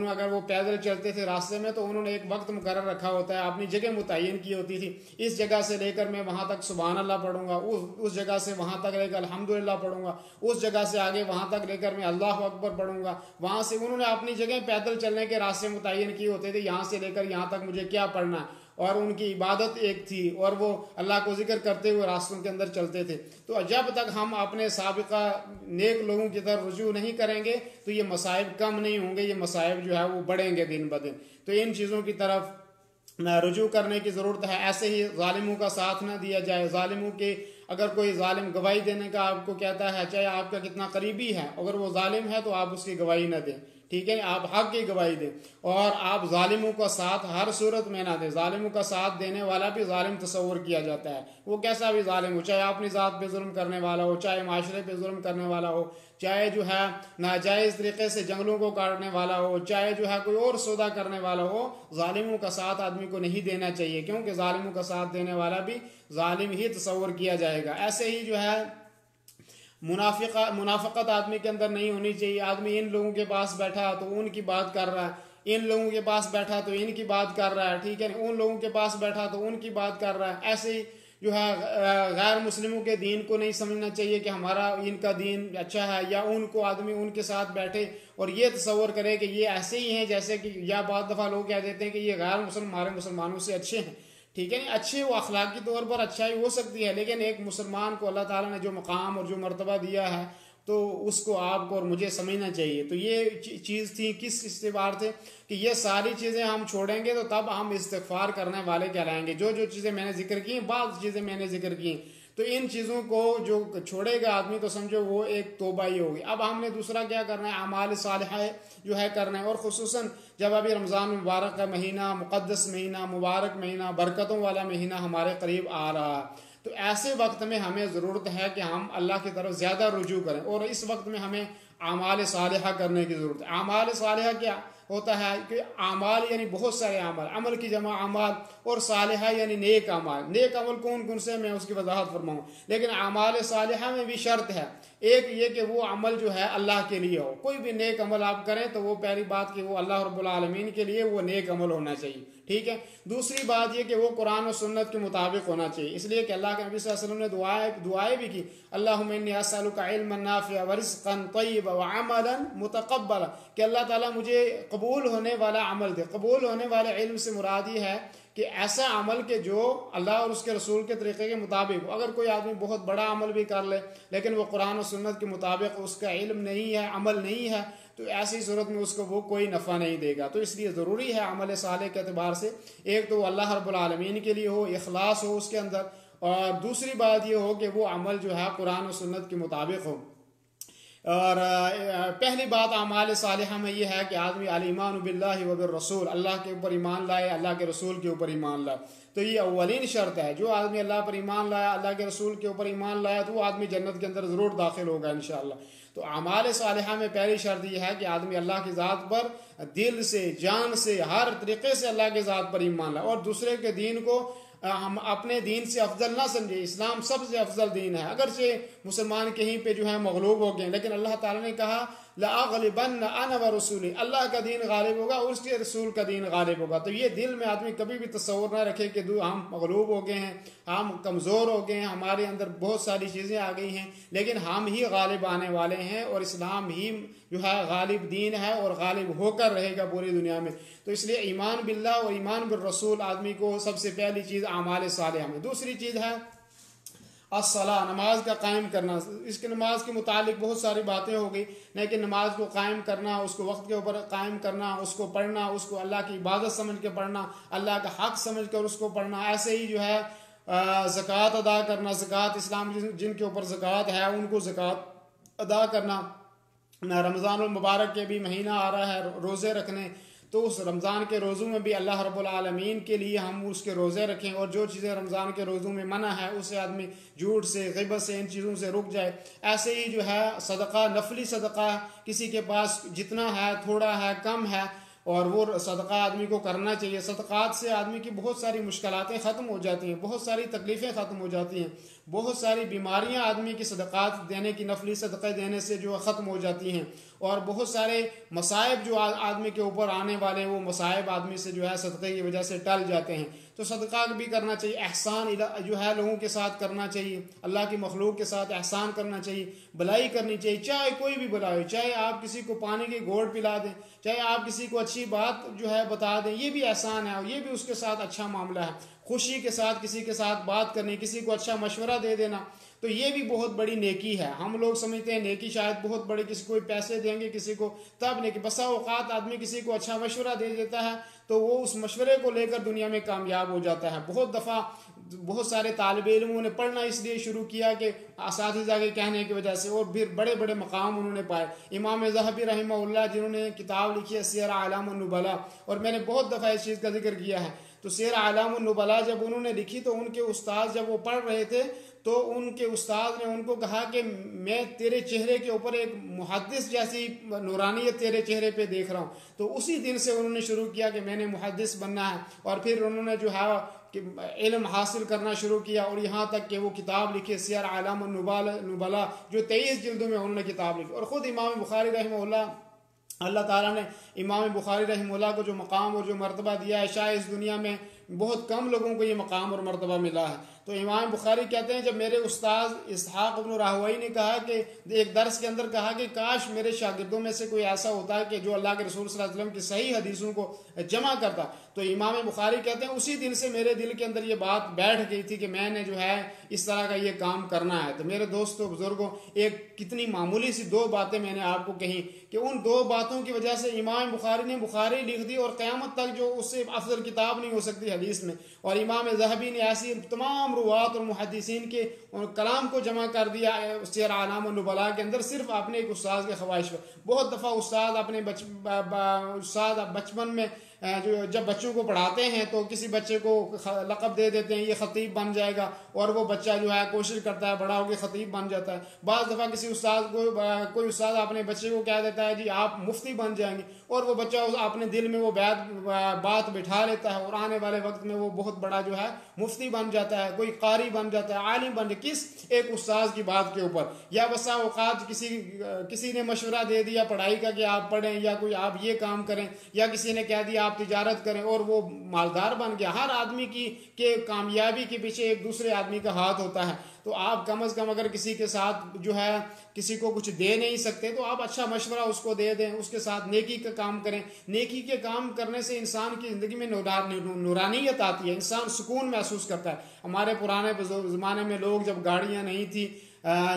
अगर वो पैदल चलते थे रास्ते में तो उन्होंने एक वक्त मुकर्रर रखा होता है, अपनी जगह मुतय्यन की होती थी। इस जगह से लेकर मैं वहाँ तक सुबहान अल्लाह पढ़ूंगा, उस जगह से वहाँ तक लेकर अल्हम्दुलिल्लाह पढ़ूंगा, उस जगह से आगे वहाँ तक लेकर मैं अल्लाहु अकबर पढ़ूंगा। वहाँ से उन्होंने अपनी जगह पैदल चलने के रास्ते मुतय्यन किए होते थे, यहाँ से लेकर यहाँ तक मुझे क्या पढ़ना है। और उनकी इबादत एक थी और वो अल्लाह को जिक्र करते हुए रास्तों के अंदर चलते थे। तो जब तक हम अपने साबिका नेक लोगों की तरफ रुजू नहीं करेंगे तो ये मसाइब कम नहीं होंगे, ये मसाइब जो है वो बढ़ेंगे दिन ब दिन। तो इन चीज़ों की तरफ रुजू करने की ज़रूरत है। ऐसे ही ज़ालिमों का साथ ना दिया जाए। ज़ालिमों के अगर कोई ज़ालिम गवाही देने का आपको कहता है, चाहे आपका कितना करीबी है, अगर वो ज़ालिम है तो आप उसकी गवाही ना दें, ठीक है, आप हक की गवाही दें और आप जालिमों का साथ हर सूरत में ना दें। जालिमों का साथ देने वाला भी जालिम तस्वर किया जाता है, वो कैसा भी जालिम हो, चाहे अपनी ज़ात पे जुल्म करने वाला हो, चाहे माशरे पे जुल्म करने वाला हो, चाहे जो है नाजायज़ तरीके से जंगलों को काटने वाला हो, चाहे जो है कोई और सौदा करने वाला हो, जालिमों का साथ आदमी को नहीं देना चाहिए, क्योंकि जालिमों का साथ देने वाला भी जालिम ही तस्वर किया जाएगा। ऐसे ही जो है मुनाफिकत आदमी के अंदर नहीं होनी चाहिए। आदमी इन लोगों के पास बैठा तो उनकी बात कर रहा है, इन लोगों के पास बैठा तो इनकी बात कर रहा है, ठीक है, उन लोगों के पास बैठा तो उनकी बात कर रहा है। ऐसे ही जो है गैर मुस्लिमों के दीन को नहीं समझना चाहिए कि हमारा इनका दीन अच्छा है, या उनको आदमी उनके साथ बैठे और ये तस्वर करे कि ये ऐसे ही हैं जैसे कि, या बहुत दफ़ा लोग कह देते हैं कि ये गैर मुसलमान हमारे मुसलमानों से अच्छे हैं, ठीक है, अच्छे वो अखलाकी तौर पर अच्छाई हो सकती है, लेकिन एक मुसलमान को अल्लाह ताला ने जो मकाम और जो मर्तबा दिया है तो उसको आपको और मुझे समझना चाहिए। तो ये चीज़ थी, किस इस्तेबार थे कि ये सारी चीज़ें हम छोड़ेंगे तो तब हम इस्तिग़फ़ार करने वाले कहलाएंगे। जो जो चीज़ें मैंने जिक्र की, बाद चीज़ें मैंने जिक्र की, तो इन चीज़ों को जो छोड़ेगा आदमी तो समझो वो एक तौबा ही होगी। अब हमने दूसरा क्या करना है, अमाल सालिहा जो है करना है, और खुसूसन जब अभी रमज़ान मुबारक का महीना, मुक़द्दस महीना, मुबारक महीना, बरकतों वाला महीना हमारे करीब आ रहा है, तो ऐसे वक्त में हमें ज़रूरत है कि हम अल्लाह की तरफ ज़्यादा रुजू करें, और इस वक्त में हमें आमाल सालिहा करने की ज़रूरत है। आमाल सालिहा क्या होता है कि आमाल यानी बहुत सारे अमल, अमल की जमा अमाल, और सालिहा यानी नेक अमाल। नेक अमल कौन कौन से, मैं उसकी वजाहत फरमाऊँ, लेकिन आमाल सालिहा में भी शर्त है। एक ये कि वो अमल जो है अल्लाह के लिए हो। कोई भी नेक अमल आप करें तो वो पहली बात कि वो अल्लाह रब्बुल आलमीन के लिए वो नेक अमल होना चाहिए, ठीक है। दूसरी बात ये कि वो कुरान और सुन्नत के मुताबिक होना चाहिए, इसलिए कि अल्लाह के नबी सल्लल्लाहु अलैहि वसल्लम ने दुआएं भी की, अल्लाहुम्मा इन्नी अस्अलुका इल्मन नाफ़िअ व रिज़्क़न तय्यबा व अमलन मुतक़ब्बला, कि अल्लाह ताला मुझे कबूल होने वाला अमल दे। कबूल होने वाले इल्म से मुराद ये है कि ऐसा अमल के जो अल्लाह और उसके रसूल के तरीके के मुताबिक हो। अगर कोई आदमी बहुत बड़ा अमल भी कर ले लेकिन वो कुरान और सुन्नत के मुताबिक उसका इल्म नहीं है, अमल नहीं है, तो ऐसी सूरत में उसको वो कोई नफ़ा नहीं देगा। तो इसलिए ज़रूरी है अमल साले के अतबार से, एक तो अल्लाह रब्बुल आलमीन के लिए हो, इखलास हो उसके अंदर, और दूसरी बात ये हो कि वो अमल जो है कुरान और सुन्नत के मुताबिक हो। और पहली बात आमाल सालिहा में यह है कि आदमी अल ईमान बिल्लाहि व बिर रसूल, अल्लाह के ऊपर ईमान लाए, अल्लाह के रसूल के ऊपर ईमान लाए। तो ये अव्वलीन शर्त है। जो आदमी अल्लाह पर ईमान लाया, अल्लाह के रसूल के ऊपर ईमान लाया, तो वो आदमी जन्नत के अंदर ज़रूर दाखिल होगा इंशाअल्लाह। तो आमाल सालिहा में पहली शर्त यह है कि आदमी अल्लाह की ज़ात पर दिल से, जान से, हर तरीके से अल्लाह की ज़ात पर ईमान लाए, और दूसरे के दीन को हम अपने दीन से अफजल ना समझे। इस्लाम सबसे अफजल दीन है, अगरचे मुसलमान कहीं पे जो है मगलूब हो गए, लेकिन अल्लाह ताला ने कहा लअग़लिबन्न अना व रसूली, अल्लाह का दीन गालिब होगा और उसके रसूल का दीन गालिब होगा। तो ये दिल में आदमी कभी भी तस्वर ना रखे कि हम मगलूब हो गए हैं, हम कमज़ोर हो गए हैं, हमारे अंदर बहुत सारी चीज़ें आ गई हैं, लेकिन हम ही गालिब आने वाले हैं, और इस्लाम ही जो है गालिब दीन है और गालिब होकर रहेगा पूरी दुनिया में। तो इसलिए ईमान बिल्लाह और ईमान बिर रसूल आदमी को सबसे पहली चीज़ आमाल सालिहा में। दूसरी चीज़ है अस्सला, नमाज का कायम करना। इसके नमाज के मुतालिक बहुत सारी बातें हो गई, लेकिन नमाज को कायम करना, उसको वक्त के ऊपर कायम करना, उसको पढ़ना, उसको अल्लाह की इबादत समझ के पढ़ना, अल्लाह का हक समझ कर उसको पढ़ना। ऐसे ही जो है ज़कात अदा करना, ज़कात इस्लाम जिनके ऊपर ज़कात है उनको ज़कात अदा करना। रमज़ानुल मुबारक के भी महीना आ रहा है, रोज़े रखने, तो उस रमज़ान के रोज़ों में भी अल्लाह रब्बुल आलमीन के लिए हम उसके रोज़े रखें, और जो चीज़ें रमज़ान के रोज़ों में मना है उसे आदमी झूठ से, ग़िबत से, इन चीज़ों से रुक जाए। ऐसे ही जो है सदका, नफली सदका, किसी के पास जितना है, थोड़ा है, कम है, और वो सदका आदमी को करना चाहिए। सदक़ात से आदमी की बहुत सारी मुश्किलातें ख़त्म हो जाती हैं, बहुत सारी तकलीफ़ें ख़त्म हो जाती हैं, बहुत सारी बीमारियां आदमी की सदक़ात देने की, नफली सदक़े देने से जो ख़त्म हो जाती हैं, और बहुत सारे मसाइब जो आदमी के ऊपर आने वाले वो मसाइब आदमी से जो है सदक़े की वजह से टल जाते हैं। तो सदका भी करना चाहिए, एहसान जो है लोगों के साथ करना चाहिए, अल्लाह की मखलूक के साथ एहसान करना चाहिए, भलाई करनी चाहिए, चाहे कोई भी भला हो, चाहे आप किसी को पानी की घोट पिला दें, चाहे आप किसी को अच्छी बात जो है बता दें, ये भी एहसान है, और ये भी उसके साथ अच्छा मामला है। खुशी के साथ किसी के साथ बात करनी, किसी को अच्छा मशवरा दे देना, तो ये भी बहुत बड़ी नेकी है। हम लोग समझते हैं नेकी शायद बहुत बड़ी, किसी को पैसे देंगे किसी को तब नेकी, बसा औकात आदमी किसी को अच्छा मशवरा दे देता है तो वो उस मशवरे को लेकर दुनिया में कामयाब हो जाता है। बहुत दफ़ा बहुत सारे तालिब इल्मों ने पढ़ना इसलिए शुरू किया कि असातिज़ा के कहने की वजह से, और फिर बड़े बड़े मकाम उन्होंने पाए। इमाम ज़हबी रहमहुल्लाह जिन्होंने किताब लिखी है सियर आलाम नुबला, और मैंने बहुत दफ़ा इस चीज़ का जिक्र किया है, तो सियर आलाम नुबला जब उन्होंने लिखी तो उनके उस्ताद जब वो पढ़ रहे थे तो उनके उस्ताद ने उनको कहा कि मैं तेरे चेहरे के ऊपर एक मुहद्दिस जैसी नूरानियत तेरे चेहरे पे देख रहा हूँ। तो उसी दिन से उन्होंने शुरू किया कि मैंने मुहद्दिस बनना है, और फिर उन्होंने जो है कि इल्म हासिल करना शुरू किया, और यहाँ तक कि वो किताब लिखी सियर आलाम नुबला जो 23 जिल्दों में उन्होंने किताब लिखी। और ख़ुद इमाम बुखारी रहमहुल्लाह, अल्लाह ताला ने इमाम बुखारी रहमहुल्लाह को जो मकाम और जो मर्तबा दिया है, शायद इस दुनिया में बहुत कम लोगों को ये मकाम और मर्तबा मिला है। तो इमाम बुखारी कहते हैं, जब मेरे उस्ताद इसहाक इब्न राहवई ने कहा कि एक दर्स के अंदर कहा कि काश मेरे शागिर्दों में से कोई ऐसा होता है कि जो अल्लाह के रसूल सल्लल्लाहु अलैहि वसल्लम की सही हदीसों को जमा करता, तो इमाम बुखारी कहते हैं उसी दिन से मेरे दिल के अंदर ये बात बैठ गई थी कि मैंने जो है इस तरह का ये काम करना है। तो मेरे दोस्तों बुजुर्गों, एक कितनी मामूली सी 2 बातें मैंने आपको कही कि उन 2 बातों की वजह से इमाम बुखारी ने बुखारी लिख दी, और क़यामत तक जो उससे अफजल किताब नहीं हो सकती हदीस में। और इमाम ज़हबी ने ऐसी तमाम रुवात और मुहद्दिसीन के कलाम को जमा कर दिया सियर आलाम नुबला के अंदर, सिर्फ अपने एक उस्ताद के ख्वाहिश पर। बहुत दफ़ा उस्ताद अपने बचपन में जो जब बच्चों को पढ़ाते हैं तो किसी बच्चे को लक़ब दे देते हैं ये ख़तीब बन जाएगा, और वो बच्चा जो है कोशिश करता है बड़ा होकर ख़तीब बन जाता है। बाज़ दफ़ा किसी उस्ताद को कोई उस्ताद अपने बच्चे को कह देता है जी आप मुफ्ती बन जाएंगे, और वो बच्चा अपने दिल में वो बात बिठा लेता है, और आने वाले वक्त में वो बहुत बड़ा जो है मुफ्ती बन जाता है, कोई कारी बन जाता है, आलिम बन जाता है, किस एक उस्ताद की बात के ऊपर। या बसा औकात किसी ने मशवरा दे दिया पढ़ाई का कि आप पढ़ें, या कोई आप ये काम करें, या किसी ने कह दिया आप तिजारत करें, और वो मालदार बन गया। हर आदमी के कामयाबी के पीछे एक दूसरे आदमी का हाथ होता है। तो आप कम अज़ कम अगर किसी के साथ जो है किसी को कुछ दे नहीं सकते तो आप अच्छा मशवरा उसको दे दें, उसके साथ नेकी का काम करें। नेकी के काम करने से इंसान की ज़िंदगी में नूरानियत आती है, इंसान सुकून महसूस करता है। हमारे पुराने ज़माने में लोग जब गाड़ियाँ नहीं थी,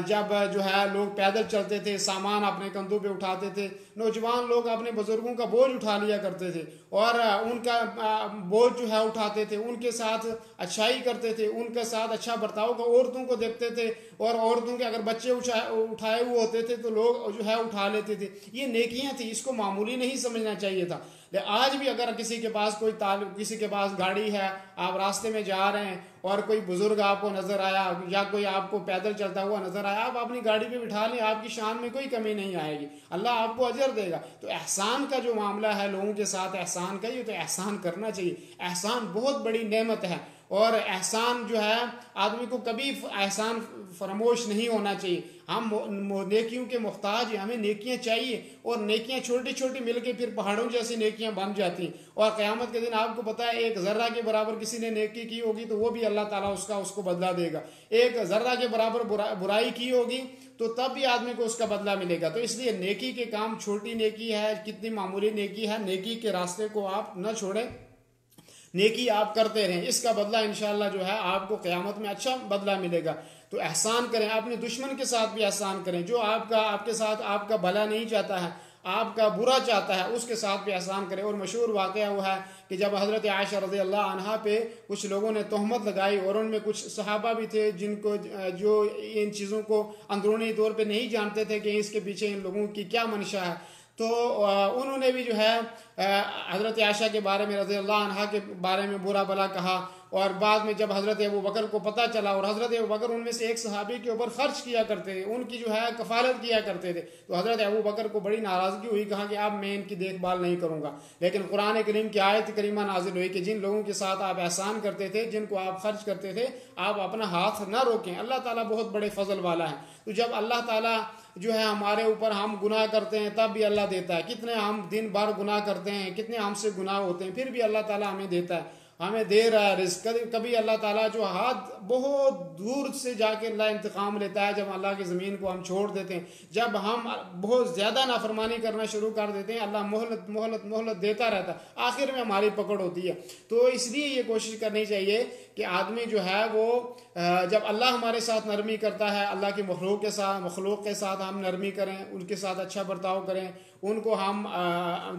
जब जो है लोग पैदल चलते थे, सामान अपने कंधों पे उठाते थे, नौजवान लोग अपने बुजुर्गों का बोझ उठा लिया करते थे, और उनका बोझ जो है उठाते थे, उनके साथ अच्छाई करते थे, उनके साथ अच्छा बर्ताव का औरतों को देखते थे, और औरतों के अगर बच्चे उठाए हुए होते थे तो लोग जो है उठा लेते थे। ये नेकियां थी, इसको मामूली नहीं समझना चाहिए था। आज भी अगर किसी के पास गाड़ी है, आप रास्ते में जा रहे हैं और कोई बुजुर्ग आपको नजर आया या कोई आपको पैदल चलता हुआ नजर आया, आप अपनी गाड़ी पे बिठा लें, आपकी शान में कोई कमी नहीं आएगी, अल्लाह आपको अजर देगा। तो एहसान का जो मामला है, लोगों के साथ एहसान का, ये तो एहसान करना चाहिए। एहसान बहुत बड़ी नेमत है, और एहसान जो है आदमी को कभी एहसान फरामोश नहीं होना चाहिए। हम नेकियों के मोहताज हैं, हमें नेकियां चाहिए, और नेकियां छोटी छोटी मिलके फिर पहाड़ों जैसी नेकियां बन जाती हैं। और क़यामत के दिन आपको पता है एक ज़र्रा के बराबर किसी ने नेकी की होगी तो वो भी अल्लाह ताला उसको बदला देगा। एक ज़र्रा के बराबर बुराई की होगी तो तब भी आदमी को उसका बदला मिलेगा। तो इसलिए नेकी के काम, छोटी नेकी है, कितनी मामूली नेकी है, नेकी के रास्ते को आप न छोड़ें, नेकी आप करते रहें, इसका बदला इंशाअल्लाह जो है आपको क़यामत में अच्छा बदला मिलेगा। तो एहसान करें, अपने दुश्मन के साथ भी एहसान करें, जो आपके साथ आपका भला नहीं चाहता है, आपका बुरा चाहता है, उसके साथ भी एहसान करें। और मशहूर वाक़या हुआ है कि जब हज़रत आयशा रज़ियल्लाहु अन्हा पे कुछ लोगों ने तोहमत लगाई, और उनमें कुछ सहाबा भी थे जो इन चीज़ों को अंदरूनी तौर पे नहीं जानते थे कि इसके पीछे इन लोगों की क्या मंशा है, तो उन्होंने भी जो है हज़रत आयशा के बारे में, रज़ियल्लाहु अन्हा के बारे में बुरा भला कहा। और बाद में जब हज़रत अबू बकर को पता चला, और हज़रत अबू बकर उनमें से एक सहाबी के ऊपर खर्च किया करते थे, उनकी जो है कफ़ालत किया करते थे, तो हज़रत अबू बकर को बड़ी नाराज़गी हुई, कहा कि अब मैं इनकी देखभाल नहीं करूँगा। लेकिन कुरान करीम की आयत करीमा नाज़िल हुई कि जिन लोगों के साथ आप एहसान करते थे, जिनको आप खर्च करते थे, आप अपना हाथ न रोकें, अल्लाह ताला बहुत बड़े फजल वाला है। तो जब अल्लाह ताला जो है हमारे ऊपर, हम गुनाह करते हैं तब भी अल्लाह देता है, कितने हम दिन भर गुनाह करते हैं, कितने हमसे गुनाह होते हैं, फिर भी अल्लाह ताला हमें देता है, हमें दे रहा है रिज़्क़। कभी अल्लाह ताला जो हाथ बहुत दूर से जाके अल्लाह इंतकाम लेता है, जब अल्लाह की ज़मीन को हम छोड़ देते हैं, जब हम बहुत ज़्यादा नाफरमानी करना शुरू कर देते हैं, अल्लाह मोहलत मोहलत मोहलत देता रहता है, आखिर में हमारी पकड़ होती है। तो इसलिए ये कोशिश करनी चाहिए कि आदमी जो है वो जब अल्लाह हमारे साथ नरमी करता है, अल्लाह की मखलूक के साथ हम नरमी करें, उनके साथ अच्छा बर्ताव करें, उनको हम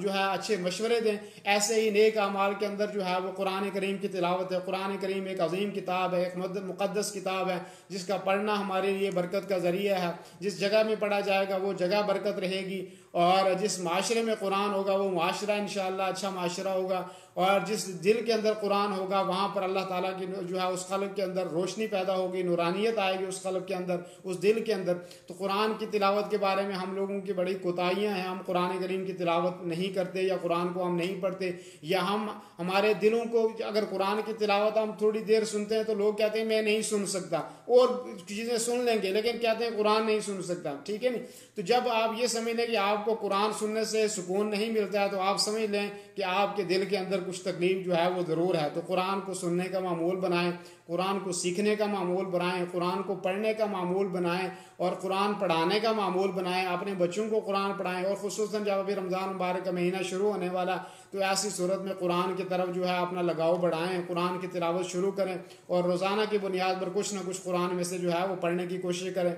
जो है अच्छे मशवरे दें। ऐसे ही नेक अमाल के अंदर जो है वो कुरान करीम की तिलावत है। कुरान करीम एक अजीम किताब है, एक मुक़द्दस किताब है, जिसका पढ़ना हमारे लिए बरकत का ज़रिया है। जिस जगह में पढ़ा जाएगा वो जगह बरकत रहेगी, और जिस माशरे में कुरान होगा वो माशरा इंशाअल्लाह अच्छा माशरा होगा। और जिस दिल के अंदर कुरान होगा वहाँ पर अल्लाह ताला की जो है उस क़ल्ब के अंदर रोशनी पैदा होगी, नूरानियत आएगी उस क़ल्ब के अंदर, उस दिल के अंदर। तो कुरान की तिलावत के बारे में हम लोगों की बड़ी कोताहियाँ हैं। हम कुरान करीम की तिलावत नहीं करते, या कुरान को हम नहीं पढ़ते, या हम हमारे दिलों को, अगर कुरान की तिलावत हम थोड़ी देर सुनते हैं तो लोग कहते हैं मैं नहीं सुन सकता, और चीज़ें सुन लेंगे लेकिन कहते हैं कुरान नहीं सुन सकता। ठीक है नहीं? तो जब आप ये समझ लें कि आपको कुरान सुनने से सुकून नहीं मिलता है, तो आप समझ लें कि आपके दिल के अंदर कुछ तकलीफ जो है वो ज़रूर है। तो कुरान को सुनने का मामूल बनाएं, कुरान को सीखने का मामूल बनाएं, कुरान को पढ़ने का मामूल बनाएं, और कुरान पढ़ाने का मामूल बनाएं। अपने बच्चों को कुरान पढ़ाएं, और खुसूसन जब अभी रमज़ान मुबारक का महीना शुरू होने वाला, तो ऐसी सूरत में कुरान की तरफ जो है अपना लगाव बढ़ाएं, कुरान की तिलावत शुरू करें, और रोज़ाना की बुनियाद पर कुछ ना कुछ कुरान में से जो है वो पढ़ने की कोशिश करें।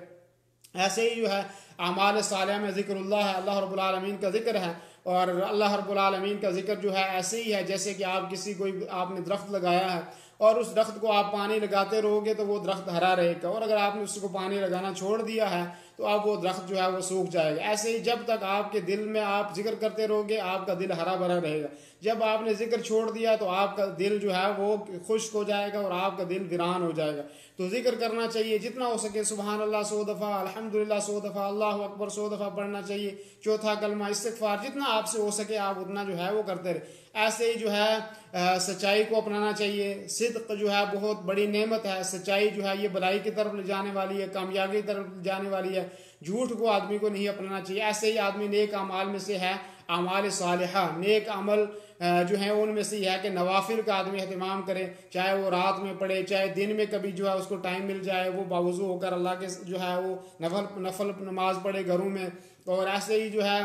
ऐसे ही जो है अमाल सालिहा में ज़िक्रुल्लाह है, अल्लाह रब्बुल आलमीन का जिक्र है। और अल्लाह रब्बुल आलमीन का जिक्र जो है ऐसे ही है जैसे कि आप किसी कोई आपने दरख्त लगाया है, और उस दरख्त को आप पानी लगाते रहोगे तो वो दरख्त हरा रहेगा, और अगर आपने उसको पानी लगाना छोड़ दिया है तो अब वो दरख्त जो है वो सूख जाएगा। ऐसे ही जब तक आपके दिल में आप जिक्र करते रहोगे आपका दिल हरा भरा रहेगा। जब आपने जिक्र छोड़ दिया तो आपका दिल जो है वो खुश्क हो जाएगा और आपका दिल वीरान हो जाएगा। तो जिक्र करना चाहिए जितना हो सके, सुबहान अल्लाह 100 दफ़ा, अल्हम्दुलिल्लाह 100 दफ़ा, अल्लाहु अकबर 100 दफ़ा पढ़ना चाहिए। चौथा कलमा इस्तिग़फ़ार, जितना आपसे हो सके आप उतना जो है वो करते रहे। ऐसे ही जो है सच्चाई को अपनाना चाहिए। सिद्क़ जो है बहुत बड़ी नेमत है। सच्चाई जो है ये भलाई की तरफ ले जाने वाली है, कामयाबी की तरफ ले जाने वाली है। झूठ को आदमी को नहीं अपनाना चाहिए। ऐसे ही आदमी नेक अमाल में से है अमाल सालिहा, नेक अमल जो है उनमें से है कि नवाफिल का आदमी एहतमाम करे, चाहे वो रात में पढ़े चाहे दिन में कभी जो है उसको टाइम मिल जाए, वो बावजू होकर अल्लाह के जो है वो नफल नमाज पढ़े घरों में। और ऐसे ही जो है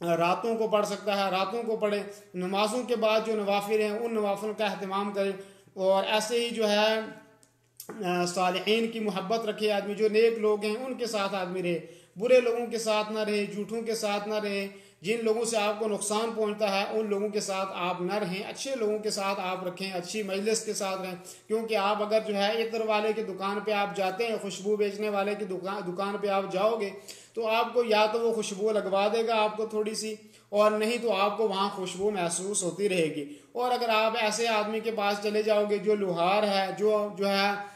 रातों को पढ़ सकता है, रातों को पढ़े। नमाजों के बाद जो नवाफिल हैं उन नवाफिल का एहतमाम करे। और ऐसे ही जो है सालिहीन की मोहब्बत रखे आदमी, जो नेक लोग हैं उनके साथ आदमी रहे, बुरे लोगों के साथ ना रहे, झूठों के साथ ना रहे। जिन लोगों से आपको नुकसान पहुंचता है उन लोगों के साथ आप न रहें, अच्छे लोगों के साथ आप रखें, अच्छी मजलिस के साथ रहें। क्योंकि आप अगर जो है इत्र वाले की दुकान पे आप जाते हैं, खुशबू बेचने वाले की दुकान पे आप जाओगे तो आपको या तो वो खुशबू लगवा देगा आपको थोड़ी सी, और नहीं तो आपको वहाँ खुशबू महसूस होती रहेगी। और अगर आप ऐसे आदमी के पास चले जाओगे जो लुहार है, जो है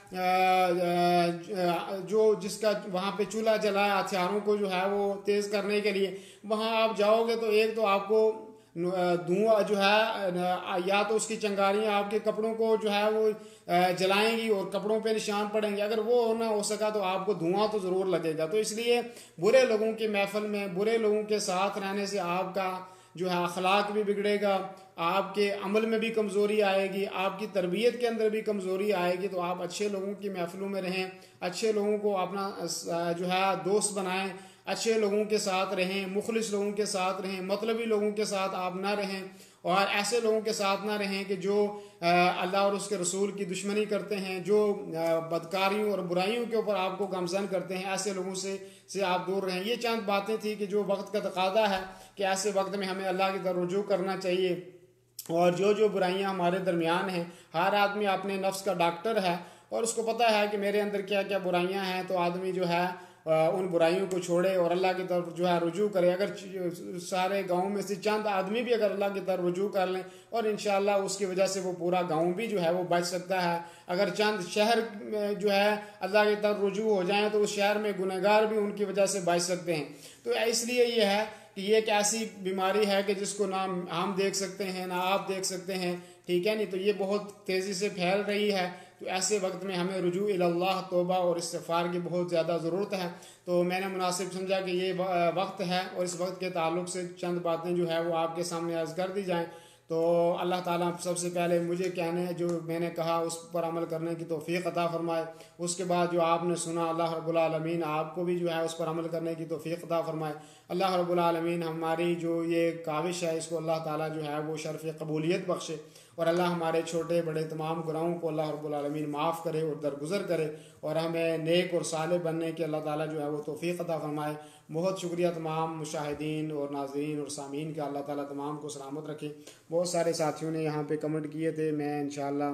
जो जिसका वहाँ पे चूल्हा जलाया हथियारों को जो है वो तेज़ करने के लिए, वहाँ आप जाओगे तो एक तो आपको धुआं जो है या तो उसकी चिंगारियाँ आपके कपड़ों को जो है वो जलाएंगी और कपड़ों पे निशान पड़ेंगे। अगर वो ना हो सका तो आपको धुआं तो ज़रूर लगेगा। तो इसलिए बुरे लोगों की महफिल में, बुरे लोगों के साथ रहने से आपका जो है अखलाक भी बिगड़ेगा, आपके अमल में भी कमज़ोरी आएगी, आपकी तरबियत के अंदर भी कमज़ोरी आएगी। तो आप अच्छे लोगों की महफिलों में रहें, अच्छे लोगों को अपना जो है दोस्त बनाएं, अच्छे लोगों के साथ रहें, मुखलिस लोगों के साथ रहें, मतलबी लोगों के साथ आप ना रहें। और ऐसे लोगों के साथ ना रहें कि जो अल्लाह और उसके रसूल की दुश्मनी करते हैं, जो बदकारियों और बुराइयों के ऊपर आपको गमजन करते हैं, ऐसे लोगों से आप दूर रहें। ये चंद बातें थी कि जो वक्त का तकादा है कि ऐसे वक्त में हमें अल्लाह की तरफ रुजू करना चाहिए। और जो बुराइयां हमारे दरमियान हैं, हर आदमी अपने नफ्स का डॉक्टर है और उसको पता है कि मेरे अंदर क्या क्या बुराइयां हैं। तो आदमी जो है उन बुराइयों को छोड़े और अल्लाह की तरफ जो है रुजू करे। अगर सारे गांव में से चंद आदमी भी अगर अल्लाह की तरफ रुजू कर लें और इंशाअल्लाह उसकी वजह से वो पूरा गांव भी जो है वो बच सकता है। अगर चंद शहर में जो है अल्लाह की तरफ रुजू हो जाएं तो उस शहर में गुनहगार भी उनकी वजह से बच सकते हैं। तो इसलिए ये है कि ये एक ऐसी बीमारी है कि जिसको ना हम देख सकते हैं ना आप देख सकते हैं, ठीक है नहीं। तो ये बहुत तेज़ी से फैल रही है। तो ऐसे वक्त में हमें रुजू इल्लाह, तौबा और इस्तिग़फ़ार की बहुत ज़्यादा ज़रूरत है। तो मैंने मुनासिब समझा कि ये वक्त है और इस वक्त के ताल्लुक़ से चंद बातें जो है वो आपके सामने अर्ज़ कर दी जाएँ। तो अल्लाह ताला सबसे पहले मुझे कहने जो मैंने कहा उस पर अमल करने की तौफ़ीक़ अता फ़रमाए। उसके बाद जो आपने सुना अल्लाह रब्बुल आलमीन आपको भी जो है उस पर अमल करने की तौफ़ीक़ अता फ़रमाए। अल्लाह रब्बुल आलमीन हमारी जो ये काविश है इसको अल्लाह ताला जो है वो शर्फ़ कबूलियत बख्शे, और अल्लाह हमारे छोटे बड़े तमाम गुनाहों को अल्लाह रब्बुल आलमीन माफ़ करे और दरगुजर करे, और हमें नेक और साले बनने के अल्लाह ताला जो है वो तौफ़ीक़ अता फ़रमाए। बहुत शुक्रिया तमाम मुशाहिदीन और नाज़रीन और सामीन का, अल्लाह ताला तमाम को सलामत रखे। बहुत सारे साथियों ने यहाँ पे कमेंट किए थे, मैं इंशाअल्लाह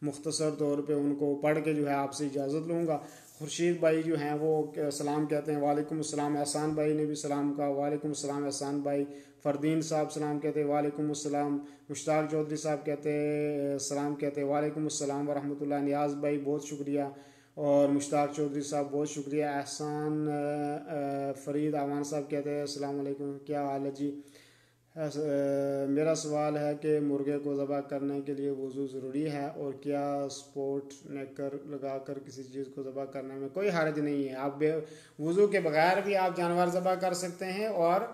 मुख्तसर तौर पे उनको पढ़ के जो है आपसे इजाज़त लूँगा। खुर्शीद भाई जो हैं वो सलाम कहते हैं, वालेकुम अस्सलाम। एहसान भाई ने भी सलाम कहा, वालेकुम अस्सलाम एहसान भाई। फ़रदीन साहब सलाम कहते हैं, वालेकुम अस्सलाम। मुश्ताक चौधरी साहब कहते हैं सलाम कहते हैं, वालेकुम अस्सलाम व रहमतुल्लाह। नियाज़ भाई बहुत शुक्रिया, और मुश्ताक चौधरी साहब बहुत शुक्रिया। एहसान फ़रीद आवान साहब कहते हैं अस्सलाम वालेकुम, क्या हाल है जी। मेरा सवाल है कि मुर्गे को ज़बह करने के लिए वज़ू ज़रूरी है, और क्या स्पोर्ट नेकर लगा कर किसी चीज़ को ज़बह करने में कोई हर्ज नहीं है। आप वज़ू के बगैर भी आप जानवर ज़बह कर सकते हैं, और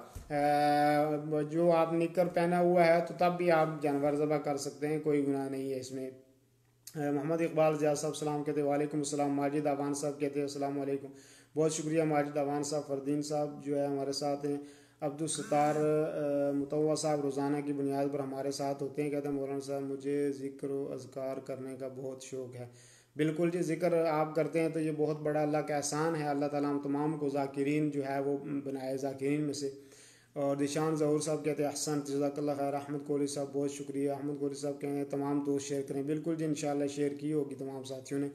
जो आप निकर पहना हुआ है तो तब भी आप जानवर ज़बह कर सकते हैं, कोई गुनाह नहीं है इसमें। मोहम्मद इकबाल ज़िया साहब सलाम कहते हैं, वालेकुम अस्सलाम। माजिद अवान साहब कहते हैं अस्सलाम वालेकुम, बहुत शुक्रिया माजिद अवान साहब। फ़रदीन साहब जो है हमारे साथ हैं। अब्दुल सत्तार मुतव्वा साहब रोज़ाना की बुनियाद पर हमारे साथ होते हैं, कहते हैं मौलाना साहब मुझे ज़िक्र व अज़कार करने का बहुत शौक़ है। बिल्कुल जी, ज़िक्र आप करते हैं तो ये बहुत बड़ा अल्लाह का एहसान है। अल्लाह ताला हम तमाम को ज़ाकिरीन जो है वो बनाए, ज़ाकिरीन में से। और दिशान ज़हूर साहब कहते हैं अहसन जज़ाकल्लाह खैर। अहमद कोहली साहब बहुत शुक्रिया। अहमद कोहली साहब कहते हैं तमाम दोस्त शेयर करें। बिल्कुल जी, इंशाअल्लाह शेयर की होगी तमाम साथियों ने।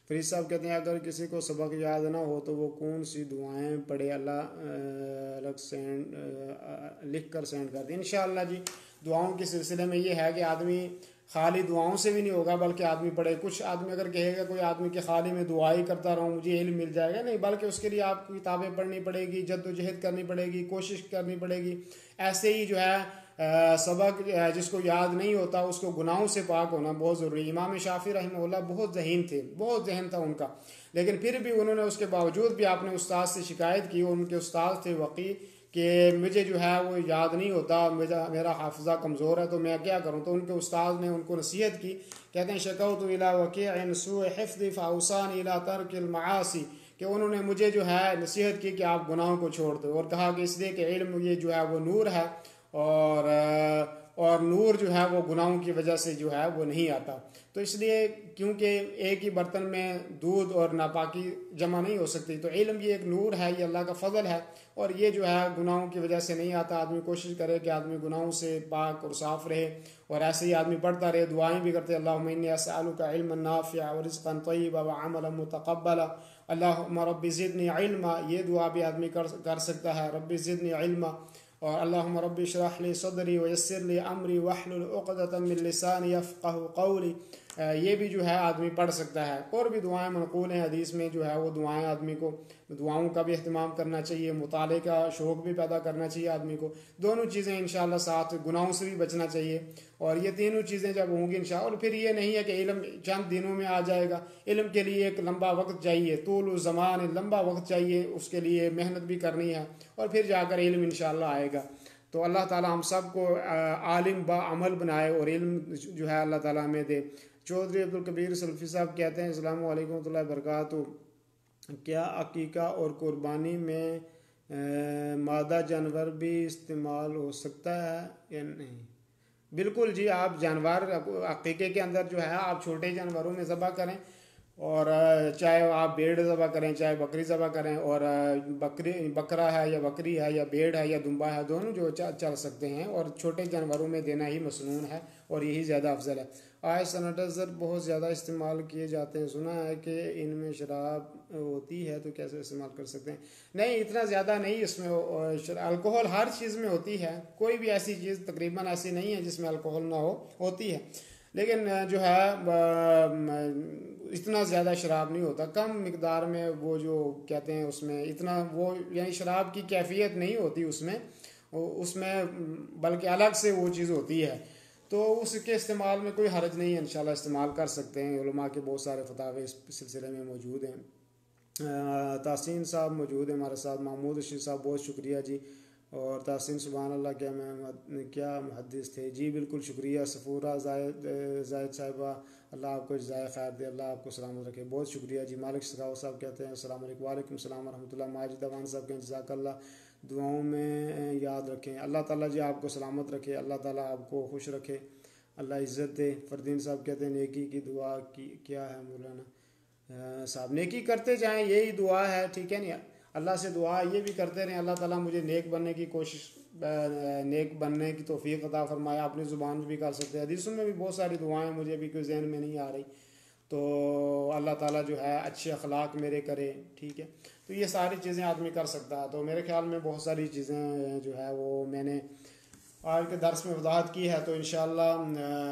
फरीद साहब कहते हैं अगर किसी को सबक याद ना हो तो वो कौन सी दुआएं पढ़े, अल्लाह अलग सेंड लिख कर सेंड कर दें। इंशाअल्लाह जी, दुआओं के सिलसिले में ये है कि आदमी खाली दुआओं से भी नहीं होगा, बल्कि आदमी पढ़े। कुछ आदमी अगर कहेगा कोई आदमी कि खाली मैं दुआ ही करता रहूँ मुझे इल्म मिल जाएगा, नहीं, बल्कि उसके लिए आपको किताबें पढ़नी पड़ेगी, जद्दोजहद करनी पड़ेगी, कोशिश करनी पड़ेगी। ऐसे ही जो है सबक जिसको याद नहीं होता उसको गुनाहों से पाक होना बहुत ज़रूरी। इमाम शाफी रहमहुल्लाह बहुत ज़हीन थे, बहुत जहन था उनका, लेकिन फिर भी उन्होंने उसके बावजूद भी आपने उस्ताद से शिकायत की। उनके उस्ताद थे वकी कि मुझे जो है वो याद नहीं होता, मेरा हाफिज़ा कमज़ोर है, तो मैं क्या करूँ। तो उनके उस्ताद ने उनको नसीहत की। कहते हैं शकौतु इला वकीअ सूअ हिफ्ज़ि फ़अवसानी इला तर्किल मआसी, कि उन्होंने मुझे जो है नसीहत की कि आप गुनाहों को छोड़ दो, और कहा कि इसलिए कि इल्म ये जो है वो नूर है, और नूर जो है वो गुनाहों की वजह से जो है वो नहीं आता। तो इसलिए क्योंकि एक ही बर्तन में दूध और नापाकी जमा नहीं हो सकती, तो इल्म ये एक नूर है, ये अल्लाह का फ़ज़ल है, और ये जो है गुनाहों की वजह से नहीं आता। आदमी कोशिश करे कि आदमी गुनाहों से पाक और साफ़ रहे, और ऐसे ही आदमी पढ़ता रहे, दुआएं भी करते, अल्लाहुम्मा इन्नी अस्अलुका इल्मन नाफ़िअ व रिज़्क़न तय्यबा व अमलन मुतक़ब्बला, अल्लाहुम्मा रब्बि ज़िदनी इल्मा। ये दुआ भी आदमी कर सकता है, रब्बि ज़िदनी इल्मा। और अल्लाहुम्मा रब्बि इश्रह ली सदरी व यस्सिर ली अमरी वहलुल उक़दतम मिन लिसानी यफ़क़हू क़ौली, ये भी जो है आदमी पढ़ सकता है। और भी दुआएं मनक़ूल हैं हदीस में, जो है वो दुआएं आदमी को, दुआओं का भी अहतमाम करना चाहिए, मुताले का शौक़ भी पैदा करना चाहिए आदमी को। दोनों चीज़ें इंशाअल्लाह साथ, गुनाहों से भी बचना चाहिए, और ये तीनों चीज़ें जब होंगी इंशाअल्लाह। और फिर ये नहीं है कि इल्म चंद दिनों में आ जाएगा, इल्म के लिए एक लंबा वक्त चाहिए, तूल ज़मान, लंबा वक्त चाहिए, उसके लिए मेहनत भी करनी है, और फिर जाकर इल्म इंशाअल्लाह आएगा। तो अल्लाह ताला हम सब को आलिम बा अमल बनाए, और इल्म जो है अल्लाह ताला हमें दे। चौधरी अब्दुल कबीर सल्फ़ी साहब कहते हैं अस्सलाम वालेकुम रहमतुल्लाहि व बरकातुहू, क्या अकीका और कुर्बानी में मादा जानवर भी इस्तेमाल हो सकता है या नहीं? बिल्कुल जी, आप जानवर अकीके के अंदर जो है आप छोटे जानवरों में ज़बह करें, और चाहे आप भेड़ ज़बह करें चाहे बकरी ज़बह करें, और बकरा है या बकरी है या भेड़ है या दुम्बा है, दोनों जो चल सकते हैं, और छोटे जानवरों में देना ही मसनून है, और यही ज़्यादा अफजल है। आज सैनिटाइज़र बहुत ज़्यादा इस्तेमाल किए जाते हैं, सुना है कि इनमें शराब होती है, तो कैसे इस्तेमाल कर सकते हैं? नहीं, इतना ज़्यादा नहीं इसमें। अल्कोहल हर चीज़ में होती है, कोई भी ऐसी चीज़ तकरीबन ऐसी नहीं है जिसमें अल्कोहल ना हो, होती है, लेकिन जो है इतना ज़्यादा शराब नहीं होता, कम मिकदार में वो जो कहते हैं उसमें इतना वो, यानी शराब की कैफियत नहीं होती उसमें बल्कि अलग से वो चीज़ होती है, तो उसके इस्तेमाल में कोई हर्ज नहीं है, इंशाल्लाह इस्तेमाल कर सकते हैं। उलमा के बहुत सारे फतावे इस सिलसिले में मौजूद हैं। तासीन साहब मौजूद हैं हमारे साथ, महमूद रशीद साहब बहुत शुक्रिया जी। और तासीन सुभान अल्लाह क्या मुहद्दिस थे। जी बिल्कुल शुक्रिया। सफ़ूरा जायद साहिबा, अल्लाह आपको ज़ाय खैर दे, अल्लाह आपको सलामत रखे, बहुत शुक्रिया जी। मालिक सराव साहब कहते हैं अस्सलाम वालेकुम। वालेकुम सलाम रहमतुल्लाह। माजिद अवान साहब कहते हैं जज़ाकल्लाह, दुआओं में याद रखें। अल्लाह ताला जी आपको सलामत रखे, अल्लाह ताला आपको खुश रखे, अल्लाह इज़्ज़त दे। फ़रदीन साहब कहते हैं नेकी की दुआ की क्या है मौलाना साहब? नेकी करते जाएं, यही दुआ है, ठीक है नहीं। अल्लाह से दुआ ये भी करते रहें, अल्लाह ताला मुझे नेक बनने की कोशिश, नेक बनने की तौफीक अता फरमाए। अपनी ज़ुबान में भी कर सकते हैं, हदीसों में भी बहुत सारी दुआएं मुझे अभी कोई जहन में नहीं आ रही। तो अल्लाह ताला जो है अच्छे अखलाक मेरे करे, ठीक है। तो ये सारी चीज़ें आदमी कर सकता है। तो मेरे ख्याल में बहुत सारी चीज़ें जो है वो मैंने आज के दर्स में वजाहत की है। तो इंशाअल्लाह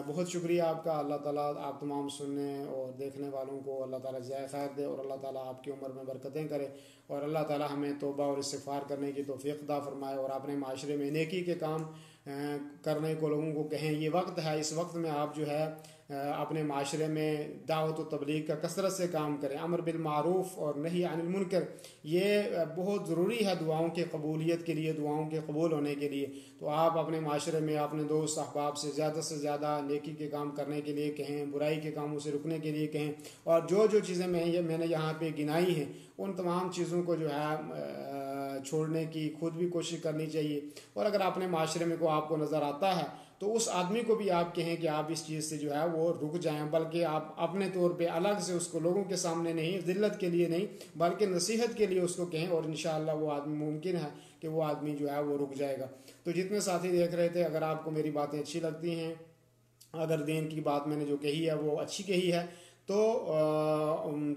बहुत शुक्रिया आपका। अल्लाह ताला आप तमाम सुनने और देखने वालों को अल्लाह ताला ज़ाय खैर दे, और अल्लाह ताला आपकी उम्र में बरकतें करे, और अल्लाह ताला हमें तौबा और इस्तिग़फ़ार करने की तौफ़ीक़ अता फरमाए, और अपने माशरे में नेकी के काम करने को लोगों को कहें। ये वक्त है, इस वक्त में आप जो है अपने माशरे में दावत व तबलीग का कसरत से काम करें। अमर बिल मारूफ़ और नही अनिल मुनकर, ये बहुत ज़रूरी है दुआओं की कबूलियत के लिए, दुआओं के कबूल होने के लिए। तो आप अपने माशरे में अपने दोस्त अहबाब से ज़्यादा नेकी के काम करने के लिए कहें, बुराई के कामों से रुकने के लिए कहें, और जो जो चीज़ें मैंने यहाँ पे गिनाई हैं उन तमाम चीज़ों को जो है छोड़ने की खुद भी कोशिश करनी चाहिए। और अगर अपने माशरे में को आपको नज़र आता है तो उस आदमी को भी आप कहें कि आप इस चीज़ से जो है वो रुक जाएं, बल्कि आप अपने तौर पे अलग से उसको लोगों के सामने नहीं, ज़िल्लत के लिए नहीं, बल्कि नसीहत के लिए उसको कहें, और इंशाअल्लाह वो आदमी मुमकिन है कि वो आदमी जो है वो रुक जाएगा। तो जितने साथी देख रहे थे, अगर आपको मेरी बातें अच्छी लगती हैं, अगर दीन की बात मैंने जो कही है वो अच्छी कही है, तो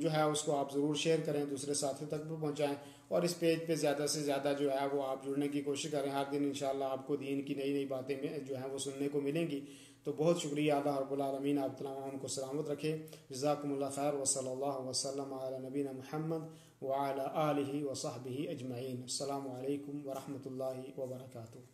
जो है उसको आप ज़रूर शेयर करें, दूसरे साथियों तक भी पहुंचाएं, और इस पेज पे ज़्यादा से ज़्यादा जो है वो आप जुड़ने की कोशिश करें। हर दिन इंशाअल्लाह आपको दीन की नई नई बातें में जो है वो सुनने को मिलेंगी। तो बहुत शुक्रिया। अल्लाह रब्बुल आलमीन आप तमाम को सलामत रखे। जज़ाकुमुल्लाह खैर व सल्लल्लाहु वसल्लम अला नबीना मुहम्मद व अला आलिहि व सहबिहि अजमईन। अस्सलामु अलैकुम व रहमतुल्लाहि व बरकातुहू।